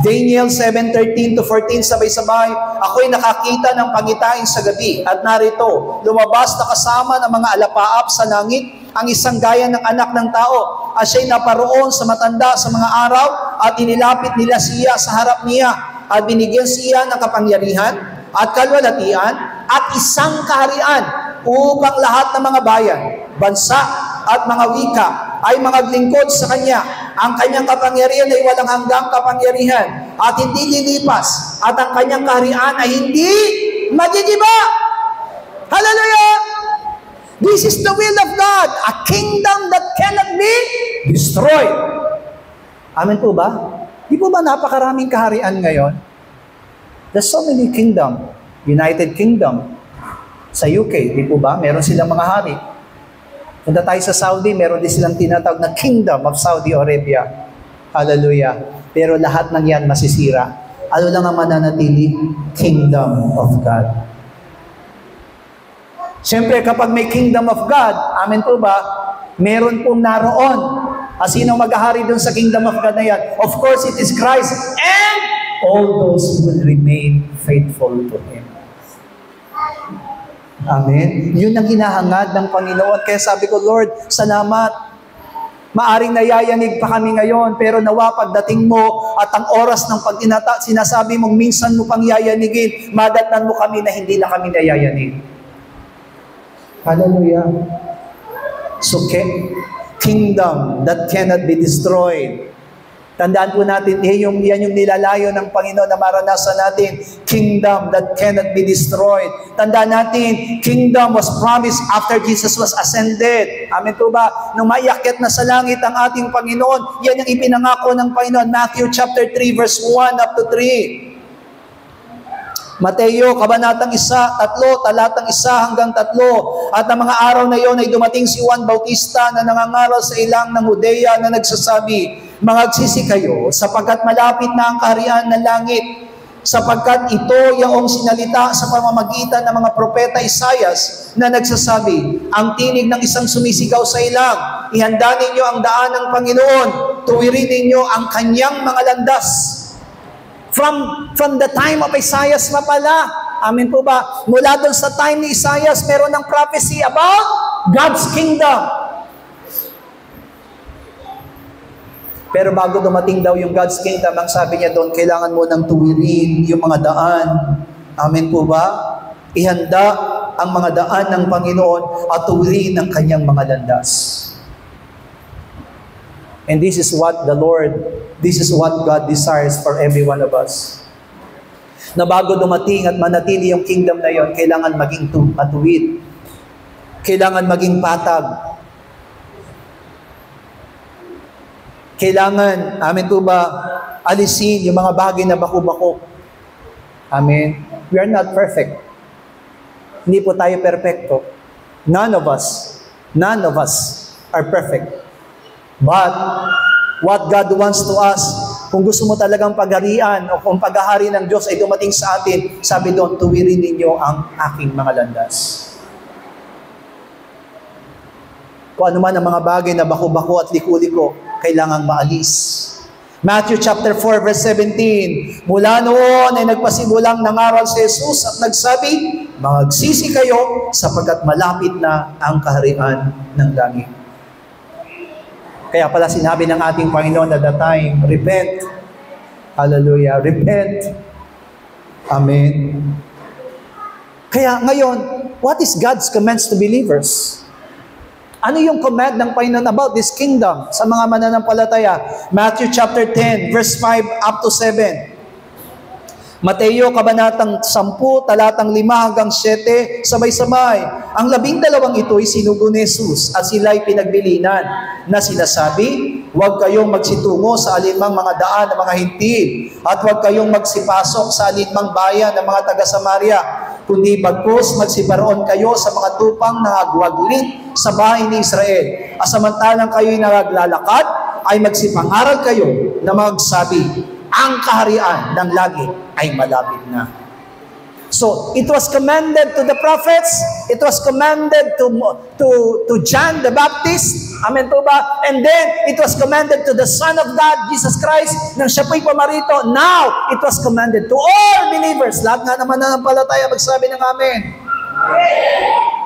Daniel 7:13 to 14, sabay-sabay, ako'y nakakita ng pangitain sa gabi, at narito, lumabas na kasama ng mga alapaap sa langit, ang isang gaya ng anak ng tao, at siya'y naparoon sa matanda sa mga araw, at inilapit nila siya sa harap niya, at binigyan siya ng kapangyarihan, at kalwalatian, at isang kaharian, upang lahat ng mga bayan, bansa, at mga wika, ay maglingkod sa Kanya. Ang Kanyang kapangyarihan ay walang hanggang kapangyarihan at hindi lilipas, at ang Kanyang kaharian ay hindi magigiba. Hallelujah! This is the will of God, a kingdom that cannot be destroyed. Amen po ba? Di po ba napakaraming kaharian ngayon? There's so many kingdom. United Kingdom. Sa UK, di po ba? Meron silang mga hari. Punta tayo sa Saudi, meron din silang tinatawag na Kingdom of Saudi Arabia. Hallelujah. Pero lahat ng yan masisira. Ano lang ang mananatili? Kingdom of God. Siyempre, kapag may Kingdom of God, amen po ba, meron pong naroon. Sino mag-ahari dun sa Kingdom of God na yan? Of course, it is Christ and all those who will remain faithful to Him. Amen. Yun ang hinahangad ng Panginoon. Kaya sabi ko, Lord, salamat. Maaring nayayanig pa kami ngayon, pero nawa pagdating mo at ang oras ng sinasabi mong minsan mo pang yayanigin, madatnan mo kami na hindi na kami nayayanig. Hallelujah. So, kingdom that cannot be destroyed. Tandaan po natin, yan yung nilalayo ng Panginoon na maranasan natin. Kingdom that cannot be destroyed. Tandaan natin, kingdom was promised after Jesus was ascended. Amen po ba? Nung maiakyat na sa langit ang ating Panginoon, yan ang ipinangako ng Panginoon. Matthew chapter 3, verse 1 up to 3. Mateo, kabanatang 1, 3, talatang 1 hanggang 3. At ang mga araw na iyon ay dumating si Juan Bautista na nangangaral sa ilang ng Judea na nagsasabi, Mangagsisi kayo sapagkat malapit na ang kaharian ng langit, sapagkat ito yaong sinalita sa pamamagitan ng mga propeta Isaias na nagsasabi, ang tinig ng isang sumisigaw sa ilang, ihanda ninyo ang daan ng Panginoon, tuwirin ninyo ang kanyang mga landas. From the time of Isaias na pala, amin po ba? Mula doon sa time ni Isaias, meron ng prophecy about God's kingdom. Pero bago dumating daw yung God's kingdom, ang sabi niya doon, kailangan mo nang tuwirin yung mga daan. Amin po ba? Ihanda ang mga daan ng Panginoon at tuwirin ang kanyang mga landas. And this is what this is what God desires for every one of us. Na bago dumating at manatili yung kingdom na yon, kailangan maging matuwid. Kailangan maging patag. Kailangan, amen po ba, alisin yung mga bagay na bako-bako. Amen. We are not perfect. Hindi po tayo perfecto. None of us are perfect. But, what God wants to us, kung gusto mo talagang pagharian o kung paghahari ng Diyos ay dumating sa atin, sabi doon, tuwirin ninyo ang aking mga landas. Kung ano man ang mga bagay na bako-bako at liku-liko, kailangang maalis. Matthew chapter 4 verse 17, mula noon ay nagpasimulang nangaral si Jesus at nagsabi, magsisi kayo sapagkat malapit na ang kaharian ng langit. Kaya pala sinabi ng ating Panginoon at that time, repent. Hallelujah, repent. Amen. Kaya ngayon, what is God's commands to believers? Ano yung command ng Panginoon about this kingdom sa mga mananampalataya? Matthew chapter 10, verse 5 up to 7. Mateo, kabanatang 10, talatang 5 hanggang 7, sabay-sabay. Ang 12 ito'y sinugo ni Jesus at sila'y pinagbilinan na sinasabi, huwag kayong magsitungo sa alinmang mga daan ng mga hintil at huwag kayong magsipasok sa alinmang bayan ng mga taga-Samaria, kundi bagkus magsibaroon kayo sa mga tupang nangagwaglit sa bahay ni Israel. Samantalang kayo'y naglalakad, ay magsipangaral kayo na magsabi, ang kaharian ng langit ay malapit na. So, it was commanded to the prophets, it was commanded to John the Baptist, amen po ba? And then, it was commanded to the Son of God, Jesus Christ, nang siya po'y pumarito. Now, it was commanded to all believers. Lahat nga naman nananampalataya, magsabi ng amen.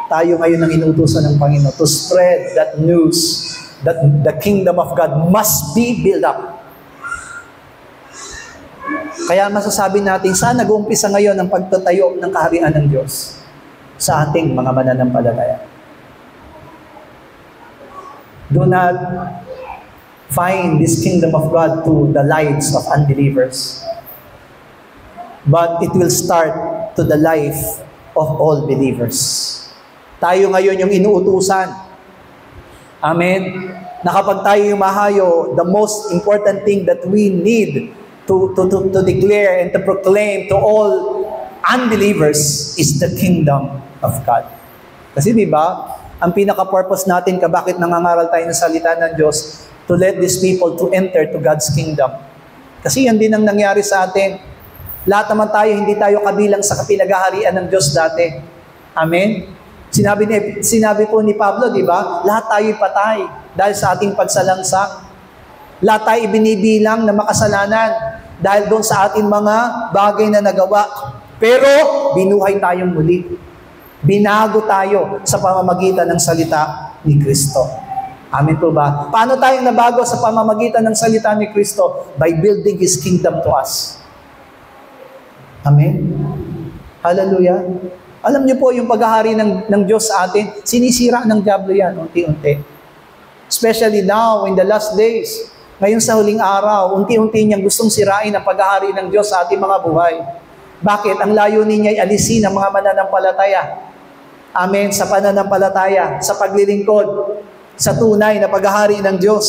Tayo ngayon ang inutusan ng Panginoon to spread that news that the kingdom of God must be built up. Kaya masasabi natin, saan nag-uumpisa ngayon ang pagtatayo ng kaharian ng Diyos? Sa ating mga mananampalataya. Do not find this kingdom of God to the lives of unbelievers. But it will start to the life of all believers. Tayo ngayon yung inuutusan. Amen? Na kapag tayo yung mahayo, the most important thing that we need to declare and to proclaim to all unbelievers is the kingdom of God. Kasi di ba, ang pinaka-purpose natin bakit nangangaral tayo ng salita ng Diyos, to let these people to enter to God's kingdom. Kasi yan din ang nangyari sa atin. Lahat naman tayo, hindi tayo kabilang sa kapinaghaharian ng Diyos dati. Amen? Sinabi po ni Pablo, di ba? Lahat tayo'y patay dahil sa ating pagsalangsang. Lahat tayo ibinibilang na makasalanan dahil doon sa ating mga bagay na nagawa. Pero, binuhay tayong muli. Binago tayo sa pamamagitan ng salita ni Kristo. Amen po ba? Paano tayong nabago sa pamamagitan ng salita ni Kristo? By building His kingdom to us. Amen? Hallelujah. Alam niyo po, yung paghahari ng Diyos sa atin, sinisira ng diablo yan, unti-unti. Especially now, in the last days, ngayon sa huling araw, unti-unti niyang gustong sirain ang paghahari ng Diyos sa ating mga buhay. Bakit? Ang layunin niya ay alisin ang mga mananampalataya. Amen. Sa pananampalataya, sa paglilingkod, sa tunay na paghahari ng Diyos.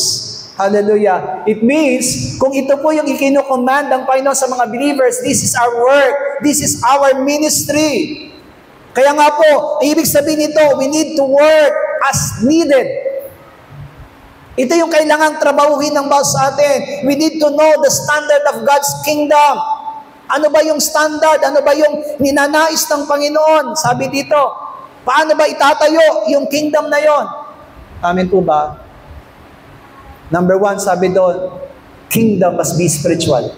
Hallelujah. It means, kung ito po yung ikinukommand ng Panginoon sa mga believers, this is our work, this is our ministry. Kaya nga po, ibig sabihin nito, we need to work as needed. Ito yung kailangang trabahuhin ng bawat sa atin. We need to know the standard of God's kingdom. Ano ba yung standard? Ano ba yung ninanais ng Panginoon? Sabi dito, paano ba itatayo yung kingdom na yon? Amen po ba? Number 1, sabi doon, kingdom must be spiritual.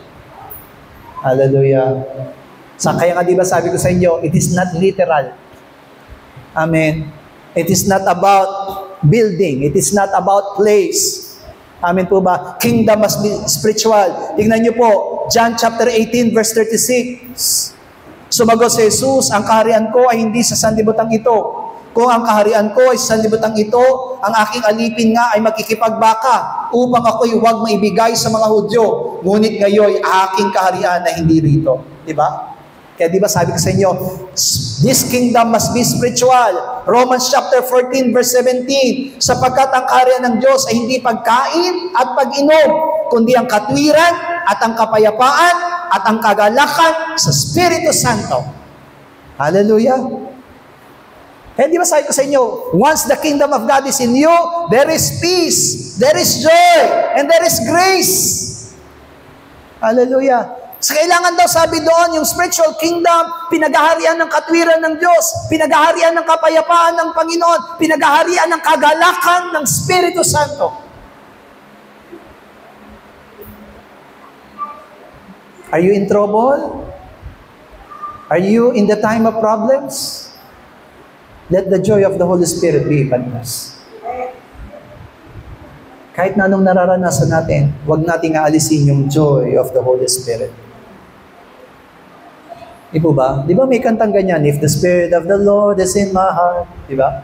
Hallelujah. Kaya nga diba sabi ko sa inyo, it is not literal. Amen. It is not about building. It is not about place. Amen po ba? Kingdom must be spiritual. Tingnan niyo po, John chapter 18 verse 36. Sumagot si Jesus, ang kaharian ko ay hindi sa sanlibutan ito. Kung ang kaharian ko ay sa sanlibutan ito, ang aking alipin nga ay magkikipagbaka upang ako'y huwag maibigay sa mga Hudyo. Ngunit ngayon, aking kaharian na hindi rito. Diba? Kaya diba sabi ko sa inyo, this kingdom must be spiritual. Romans chapter 14 verse 17, sapagkat ang kaharian ng Diyos ay hindi pagkain at pag-inom, kundi ang katwiran at ang kapayapaan at ang kagalakan sa Espiritu Santo. Hallelujah. Kaya di ba sabi ko sa inyo, once the kingdom of God is in you, there is peace, there is joy, and there is grace. Hallelujah. So kailangan daw sabi doon, yung spiritual kingdom, pinagaharian ng katwiran ng Diyos, pinagaharian ng kapayapaan ng Panginoon, pinagaharian ng kagalakan ng Espiritu Santo. Are you in trouble? Are you in the time of problems? Let the joy of the Holy Spirit be upon us. Kahit na anong nararanasan natin, huwag nating aalisin yung joy of the Holy Spirit. Di po ba? Di ba may kantang ganyan? If the Spirit of the Lord is in my heart. Di ba?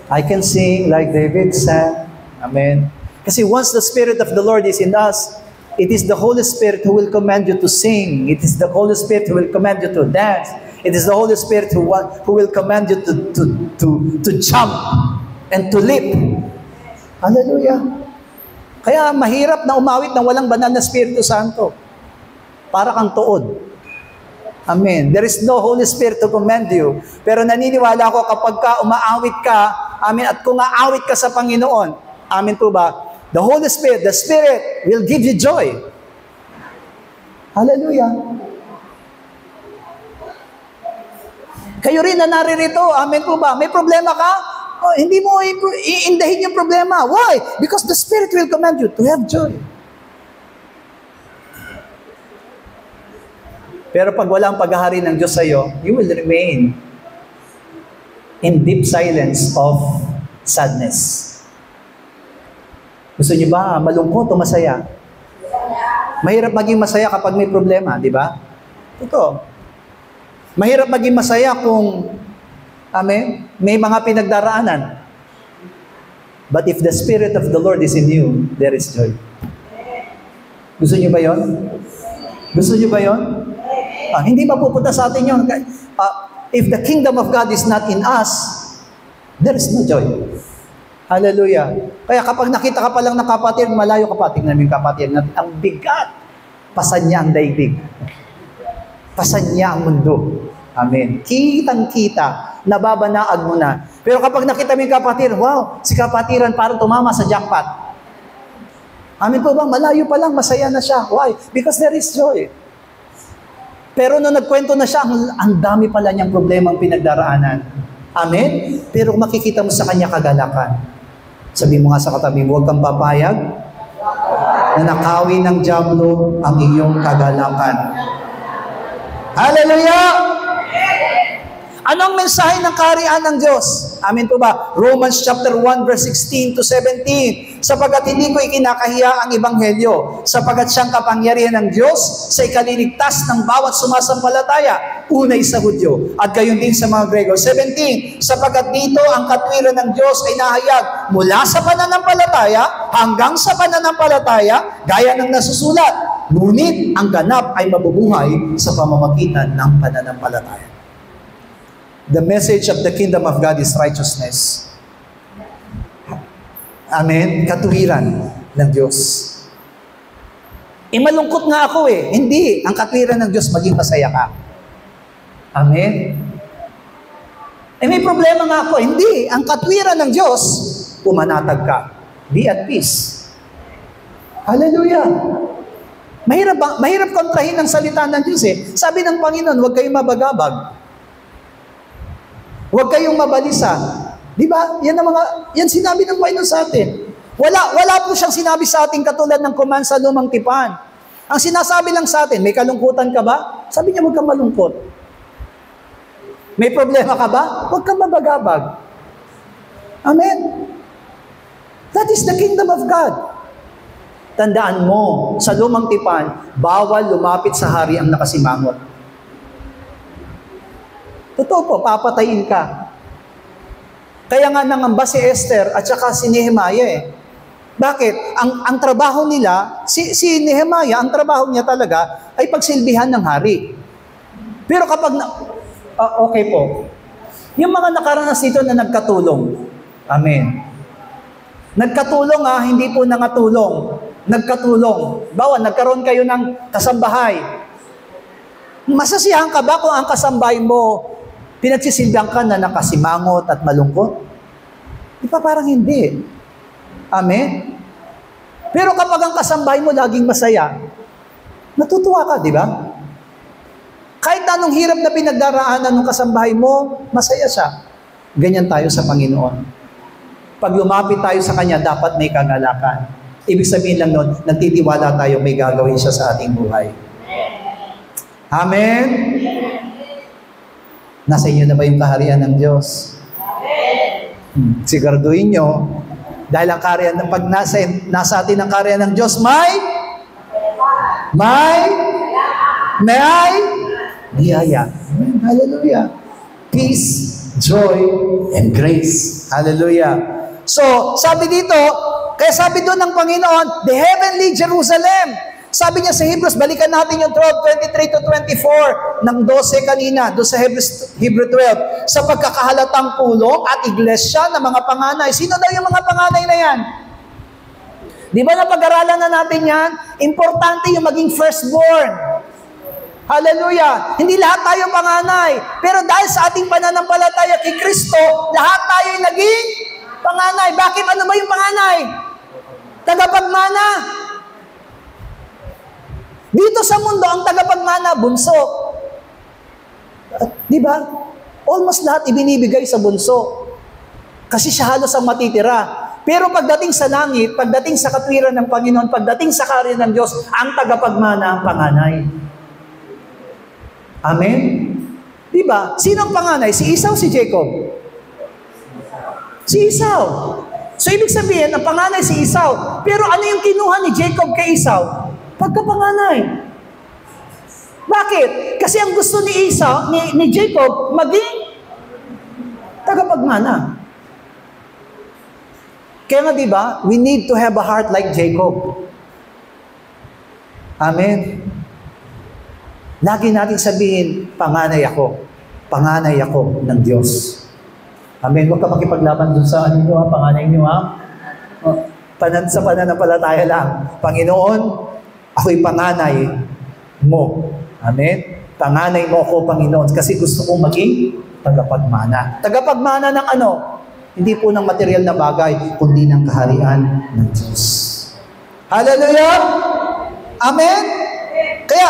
I can sing like David sang. Amen. Kasi once the Spirit of the Lord is in us, it is the Holy Spirit who will command you to sing. It is the Holy Spirit who will command you to dance. It is the Holy Spirit who will command you to jump and to leap. Hallelujah. Kaya mahirap na umawit ng walang banal na Espiritu Santo. Para kang tuod. Amen. There is no Holy Spirit to command you. Pero naniniwala ako kapag ka umaawit ka, amen, at kung aawit ka sa Panginoon, amen po ba? The Holy Spirit, the Spirit will give you joy. Hallelujah. Kayo rin na naririto, amen po ba? May problema ka? Oh, hindi mo iindahin yung problema. Why? Because the Spirit will command you to have joy. Pero pag walang paghahari ng Diyos sa iyo, you will remain in deep silence of sadness. Gusto niyo ba malungkot o masaya? Mahirap maging masaya kapag may problema, di ba? Ito. Mahirap maging masaya kung may mga pinagdaraanan. But if the Spirit of the Lord is in you, there is joy. Gusto niyo ba yon? Gusto niyo ba yon? Hindi mapupunta sa atin yun. If the kingdom of God is not in us, there is no joy. Hallelujah. Kaya kapag nakita ka pa lang ng kapatid, malayo ka pa, tingnan mo yung kapatid natin, ang bigat. Pasan niya ang daigdig. Pasan niya ang mundo. Amen. Kitang-kita, nababanaag mo na. Pero kapag nakita mo yung kapatid, wow, si kapatiran parang tumama sa jackpot. Amen po ba? Malayo pa lang, masaya na siya. Why? Because there is joy. Pero nung nagkwento na siya, ang dami pala niyang problemang pinagdaraanan. Amen? Pero makikita mo sa kanya kagalakan. Sabi mo nga sa katabi mo, huwag kang papayag na nakawin ng dyablo ang iyong kagalakan. Hallelujah! Anong mensahe ng kaharian ng Diyos? Amen po ba? Romans chapter 1 verse 16 to 17. Sapagkat hindi ko ikinakahiya ang ebanghelyo, sapagkat siyang kapangyarihan ng Diyos sa ikaliligtas ng bawat sumasampalataya, unay sa Hudyo, at gayon din sa mga Grego. 17. Sapagkat dito ang katwiran ng Diyos ay nahayag mula sa pananampalataya hanggang sa pananampalataya, gaya ng nasusulat. Ngunit ang ganap ay mabubuhay sa pamamagitan ng pananampalataya. The message of the kingdom of God is righteousness. Amen? Katuwiran ng Diyos. Malungkot nga ako eh. Hindi. Ang katuwiran ng Diyos, maging masaya ka. Amen? May problema nga ako. Hindi. Ang katuwiran ng Diyos, pumanatag ka. Be at peace. Hallelujah. Mahirap kontrahin ang salita ng Diyos eh. Sabi ng Panginoon, huwag kayong mabagabag. Huwag kayong mabalisa. Di ba? Yan sinabi ng Panginoon sa atin. Wala po siyang sinabi sa atin katulad ng command sa lumang tipan. Ang sinasabi lang sa atin, may kalungkutan ka ba? Sabi niya, huwag kang malungkot. May problema ka ba? Huwag kang mabagabag. Amen? That is the kingdom of God. Tandaan mo, sa lumang tipan, bawal lumapit sa hari ang nakasimangot. Totoo po, papatayin ka. Kaya nga nangamba si Esther at saka si Nehemiah eh. Bakit? Ang trabaho nila, si Nehemiah, ang trabaho niya talaga ay pagsilbihan ng hari. Pero kapag, okay po, yung mga nakaranas dito na nagkatulong, amen. Nagkatulong hindi po nangatulong. Nagkatulong. Bawa, nagkaroon kayo ng kasambahay. Masasiyahan ka ba kung ang kasambahay mo pinagsisilbihan ka na nakasimangot at malungkot? Di ba parang hindi? Amen? Pero kapag ang kasambahay mo laging masaya, natutuwa ka, di ba? Kahit anong hirap na pinagdaraanan ng kasambahay mo, masaya siya. Ganyan tayo sa Panginoon. Pag lumapit tayo sa Kanya, dapat may kagalakan. Ibig sabihin lang nun, nagtitiwala tayo may gagawin siya sa ating buhay. Amen? Nasa inyo na ba yung kaharian ng Diyos? Siguraduhin nyo, dahil ang kaharian, pag nasa atin ang kaharian ng Diyos, may biyaya. Hallelujah. Peace, joy, and grace. Hallelujah. So, sabi dito, kaya sabi doon ng Panginoon, the heavenly Jerusalem. Sabi niya sa Hebrews, balikan natin yung 12:23 to 24 ng 12 kanina, doon sa Hebrew 12. Sa pagkakahalatang pulong at iglesia ng mga panganay. Sino daw yung mga panganay na yan? Di ba napag-aralan na natin yan? Importante yung maging firstborn. Hallelujah! Hindi lahat tayo panganay. Pero dahil sa ating pananampalataya kay Kristo, lahat tayo naging panganay. Bakit? Ano ba yung panganay? Tagapagmana. Dito sa mundo, ang tagapagmana, bunso. Di ba? almost lahat ibinibigay sa bunso. Kasi siya halos ang matitira. Pero pagdating sa langit, pagdating sa katwiran ng Panginoon, pagdating sa kaharian ng Diyos, ang tagapagmana ang panganay. Amen? Diba? Sino ang panganay? Si Esau, si Jacob? Si Esau. So, ibig sabihin, ang panganay si Esau. Pero ano yung kinuha ni Jacob kay Esau? Pagkapanganay. Bakit? Kasi ang gusto ni Esau, ni Jacob, maging tagapagmana. Kaya nga diba, we need to have a heart like Jacob. Amen? Lagi natin sabihin, panganay ako. Panganay ako ng Diyos. Amen? Huwag ka makipaglaban dun sa ano nyo, panganay nyo, ha? Sa pananampalataya lang. Panginoon, ako'y panganay mo. Amen? Panganay mo ako, Panginoon, kasi gusto kong maging tagapagmana. Tagapagmana ng ano? Hindi po ng material na bagay, kundi ng kaharian ng Diyos. Hallelujah! Amen? Kaya,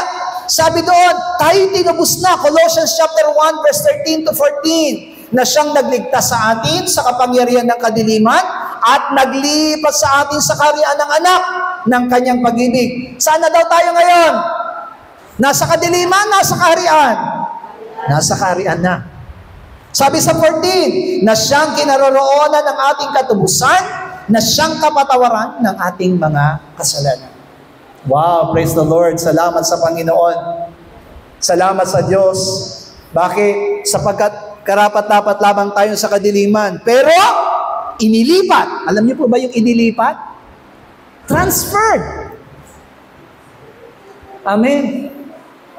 sabi doon, tayo tinubos na, Colossians chapter 1, verse 13 to 14, na siyang nagligtas sa atin sa kapangyarihan ng kadiliman at naglipat sa atin sa kaharian ng anak ng kanyang pag-ibig. Saan na daw tayo ngayon? Nasa kadiliman, nasa kaharian? Nasa kaharian na. Sabi sa 14, na siyang kinaroroonan ng ating katubusan, na siyang kapatawaran ng ating mga kasalanan. Wow, praise the Lord. Salamat sa Panginoon. Salamat sa Diyos. Bakit? Sapagkat karapat-dapat lamang tayo sa kadiliman. Pero, inilipat. Alam niyo po ba yung inilipat? Transferred. Amen.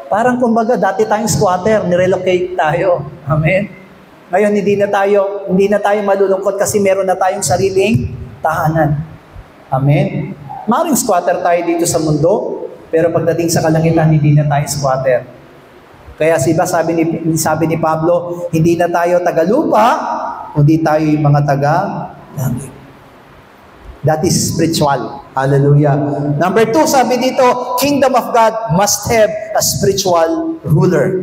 Parang kumbaga, dati tayong squatter, nirelocate tayo. Amen. Ngayon, hindi na tayo malulungkot kasi meron na tayong sariling tahanan. Amen? Maring squatter tayo dito sa mundo, pero pagdating sa kalangitan, hindi na tayo squatter. Kaya sabi ni Pablo, hindi na tayo taga-lupa, kundi tayo yung mga taga-langit. That is spiritual. Hallelujah. Number 2, sabi dito, kingdom of God must have a spiritual ruler.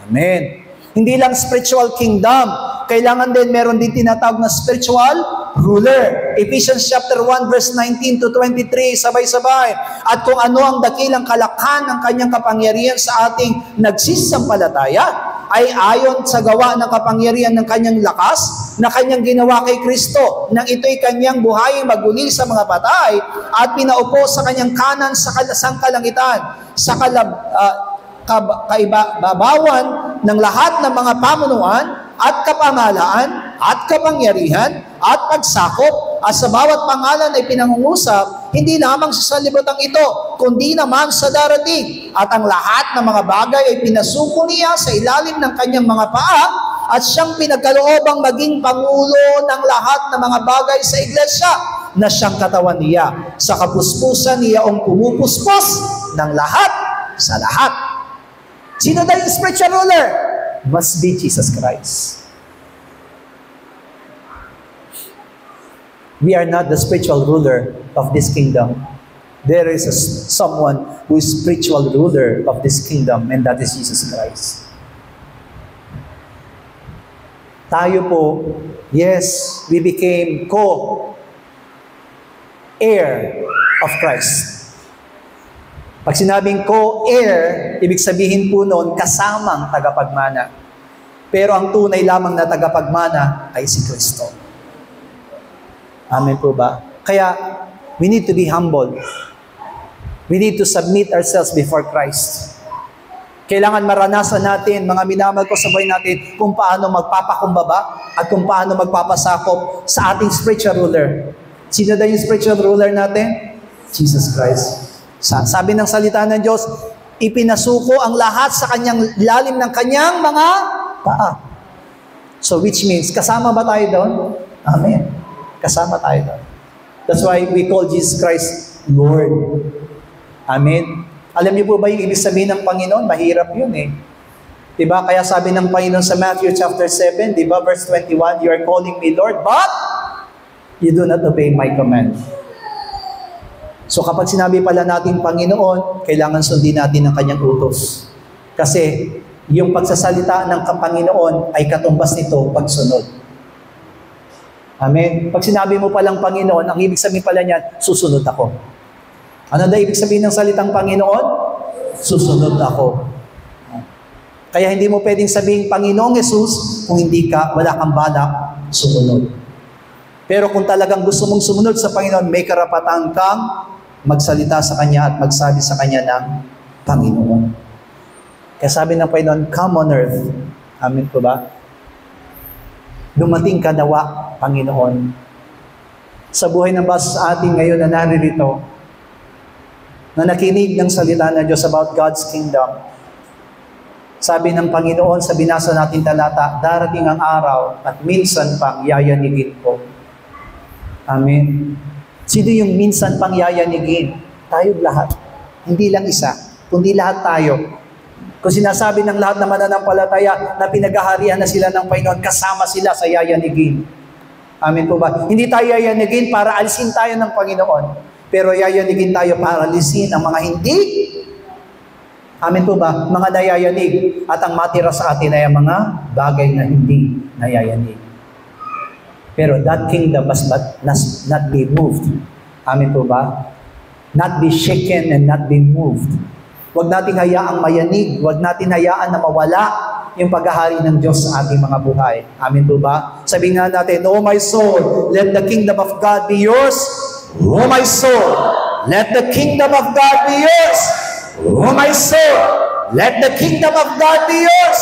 Amen. Hindi lang spiritual kingdom, kailangan din meron din tinatawag na spiritual ruler. Ephesians chapter 1 verse 19 to 23, sabay-sabay. At kung ano ang dakilang kalakhan ng kanyang kapangyarihan sa ating nagsisampalataya, ay ayon sa gawa ng kapangyarihan ng kanyang lakas na kanyang ginawa kay Kristo, nang ito'y kanyang buhayin maguli sa mga patay at pinaupo sa kanyang kanan sa kalangitan, sa kaibabawan ng lahat ng mga pamunuan at kapamahalaan at kapangyarihan at pagsakop at sa bawat pangalan ay pinangungusap, hindi lamang sa sanlibutan ito, kundi naman sa darating. At ang lahat ng mga bagay ay pinasuko niya sa ilalim ng kanyang mga paa at siyang pinagkaloobang maging pangulo ng lahat ng mga bagay sa iglesia na siyang katawan niya. Sa kapuspusan niya ang pumupuspos ng lahat sa lahat. Sino daw yung spiritual ruler? Must be Jesus Christ. We are not the spiritual ruler of this kingdom. There is someone who is spiritual ruler of this kingdom, and that is Jesus Christ. Tayo po, yes, we became co-heir of Christ. Pag sinabing co-heir, ibig sabihin po noon, kasamang tagapagmana. Pero ang tunay lamang na tagapagmana ay si Kristo. Amen po ba? Kaya, we need to be humble. We need to submit ourselves before Christ. Kailangan maranasan natin, mga minamahal ko sa buhay natin, kung paano magpapakumbaba at kung paano magpapasakop sa ating spiritual ruler. Sino daw yung spiritual ruler natin? Jesus Christ. Sabi ng salita ng Diyos, ipinasuko ang lahat sa kanyang lalim ng kanyang mga paa. So which means, kasama ba tayo doon? Amen. Kasama tayo doon. That's why we call Jesus Christ Lord. Amen. Alam niyo po ba yung ibig sabihin ng Panginoon? Mahirap yun eh. Diba? Kaya sabi ng Panginoon sa Matthew chapter 7, diba, verse 21, you are calling me Lord, but you do not obey my command. So kapag sinabi pala natin Panginoon, kailangan sundin natin ang kanyang utos. Kasi yung pagsasalita ng Panginoon ay katumbas nito pagsunod. Amen? Pag sinabi mo palang Panginoon, ang ibig sabihin pala niyan, susunod ako. Ano na ibig sabihin ng salitang Panginoon? Susunod ako. Kaya hindi mo pwedeng sabihin Panginoong Jesus kung wala kang balak sumunod. Pero kung talagang gusto mong sumunod sa Panginoon, may karapatan kang magsalita sa Kanya at magsabi sa Kanya ng Panginoon. Kaya sabi ng Panginoon, come on earth. Amen po ba? Dumating ka nawa, Panginoon. Sa buhay ng basa sa atin ngayon na naririto, na nakinig ng salita ng Diyos about God's kingdom. Sabi ng Panginoon sa binasa natin talata, darating ang araw at minsan pang yayanigin ko. Amen. Sino yung minsan pang yayanigin? Tayo lahat. Hindi lang isa, kundi lahat tayo. Kung sinasabi ng lahat na mananampalataya na pinaghaharian na sila ng Panginoon, kasama sila sa yayanigin. Amen po ba? Hindi tayo yayanigin para alisin tayo ng Panginoon. Pero yayanigin tayo para alisin ang mga hindi. Amen po ba? Mga nayayanig. At ang matira sa atin ay ang mga bagay na hindi nayayanig. Pero that kingdom must not be moved. Amen po ba? Not be shaken and not be moved. Huwag natin hayaang mayanig. Huwag natin hayaan na mawala yung paghahari ng Diyos sa ating mga buhay. Amen po ba? Sabihin nga natin, oh my soul, let the kingdom of God be yours. Oh my soul, let the kingdom of God be yours. Oh my soul, let the kingdom of God be yours.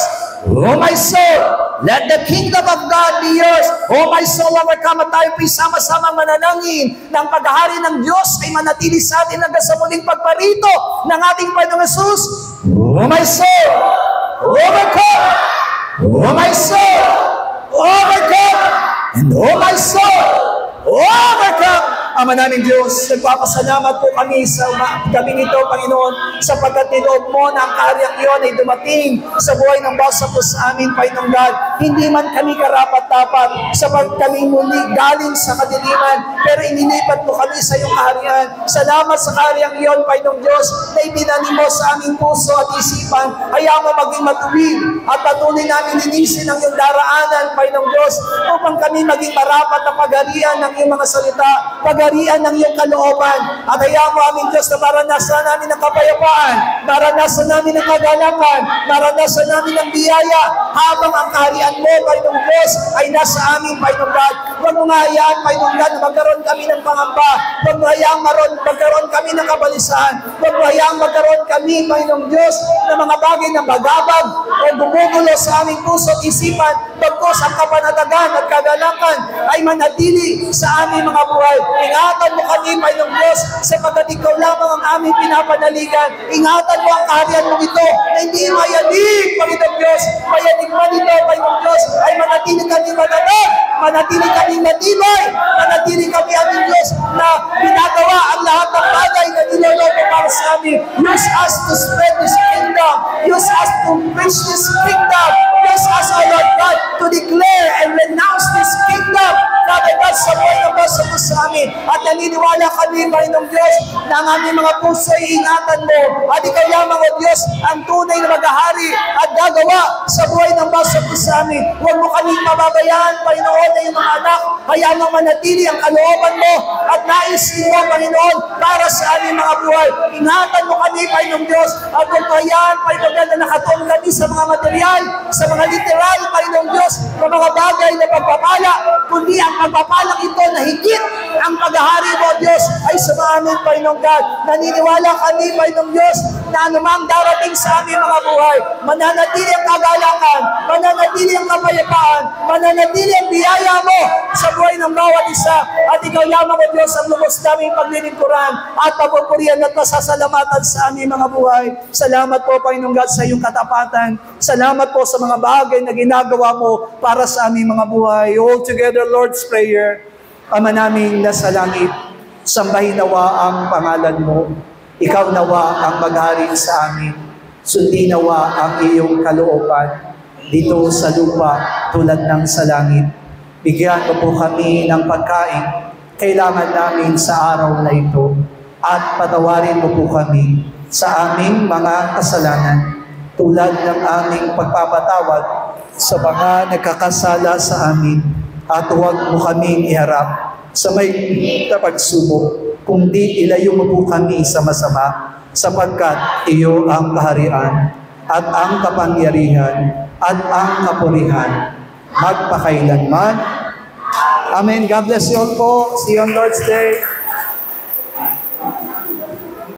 Oh my soul, let the kingdom of God be yours. Oh my soul, overcome at tayo po'y sama-sama manalangin ng paghahari ng Diyos ay manatili sa atin hanggang sa muling pagparito ng ating Panginoong Jesus. Oh my soul, overcome. Oh my soul, overcome. And oh my soul, overcome. Ama naming Diyos, nagpapasalamat po kami sa gabing ito, Panginoon, sapagkat niloob mo na ang karyang iyon ay dumating sa buhay ng bawat po sa amin, Panginoong God. Hindi man kami karapat-dapat sapagkat kami muli galing sa kadiliman, pero inilipat mo kami sa iyong kaharian. Salamat sa karyang iyon, Panginoong Diyos, na ibinanin mo sa aming puso at isipan. Hayaan mo maging matuwid at patuloy namin linisin ang iyong daraanan, Panginoong Diyos, upang kami maging marapat na pagharian ng iyong mga salita, pagharian ng iyong kalooban. At hayaan mo aming Diyos na maranasan namin ang kapayapaan, maranasan namin ang kagalakan, maranasan namin ang biyaya habang ang kaharian mo, Panginoong Diyos, ay nasa amin, Panginoong God. Huwag mo nga hayaan, Panginoong God, na magkaroon kami ng pangamba. Huwag mo hayaan magkaroon kami ng kabalisahan. Huwag mo hayaan magkaroon kami, Panginoong Diyos, ng mga bagay na bagabag o gumugulo sa aming puso at isipan, bagkos ang kapanatagan at kagalakan ay manatili sa aming mga buhay. Ingatan mo kami, Panginoong Diyos, sapagkat ikaw lamang ang aming pinapanaligan. Ingatan mo ang kaharian mo ito na hindi mayanig, Panginoong Diyos. Mayanig man ito, Panginoong Diyos, ay manatili kami matatag, manatili kami matibay, manatili kami, aming Diyos, na pinagawa ang lahat ng bagay na niloloto para sa amin. Use us to spread this kingdom. Use us to preach this kingdom. Use us, O Lord God, to declare and renounce this kingdom. Father God, sa buhay ng basa mo sa amin. At naniniwala kami, Panginoong Diyos, na ang aming mga puso ay ingatan mo. At ikaw lamang, O Diyos, ang tunay na maghahari at gagawa sa buhay ng basa mo sa amin. Huwag mo kaming mababayaan, Panginoon, na yung mga anak. Hayaan mo manatili ang kalooban mo at naisin mo, Panginoon, para sa aming mga buhay. Ingatan mo kami, Panginoong Diyos, at huwag mo hayaan, Panginoon, na nakatulong kami sa mga material, sa mga literal, Panginoong Diyos, na mga bagay na pagpapala, kundi ang pagpapalang ito na higit ang paghahari mo, Diyos, ay sa amin, Panginoong God. Naniniwala kami, Panginoong Diyos, na anumang darating sa aming mga buhay, mananatili ang kagalakan, mananatili ang kapayapaan, mananatili ang biyaya mo sa buhay ng bawat isa. At ikaw lamang, O Diyos, ang lubos naming paglilingkuran at pagpupurihan at pasasalamatan sa aming mga buhay. Salamat po, Panginoong God, sa iyong katapatan. Salamat po sa mga bagay na ginagawa mo para sa aming mga buhay. All together, Lord's Prayer. Ama naming nasa langit, sambahin nawa ang pangalan mo. Ikaw nawa ang maghari sa amin. Sundin nawa ang iyong kalooban dito sa lupa tulad ng sa langit. Bigyan mo po kami ng pagkain kailangan namin sa araw na ito at patawarin mo po kami sa aming mga kasalanan tulad ng aming pagpapatawad sa mga nagkakasala sa amin, at huwag mo kaming iharap sa may na pagsubok, kundi ilayo mo po kami sa masama, sapagkat iyo ang kaharian, at ang kapangyarihan, at ang kapurihan, magpakailanman. Amen. God bless you all po. See you on Lord's Day.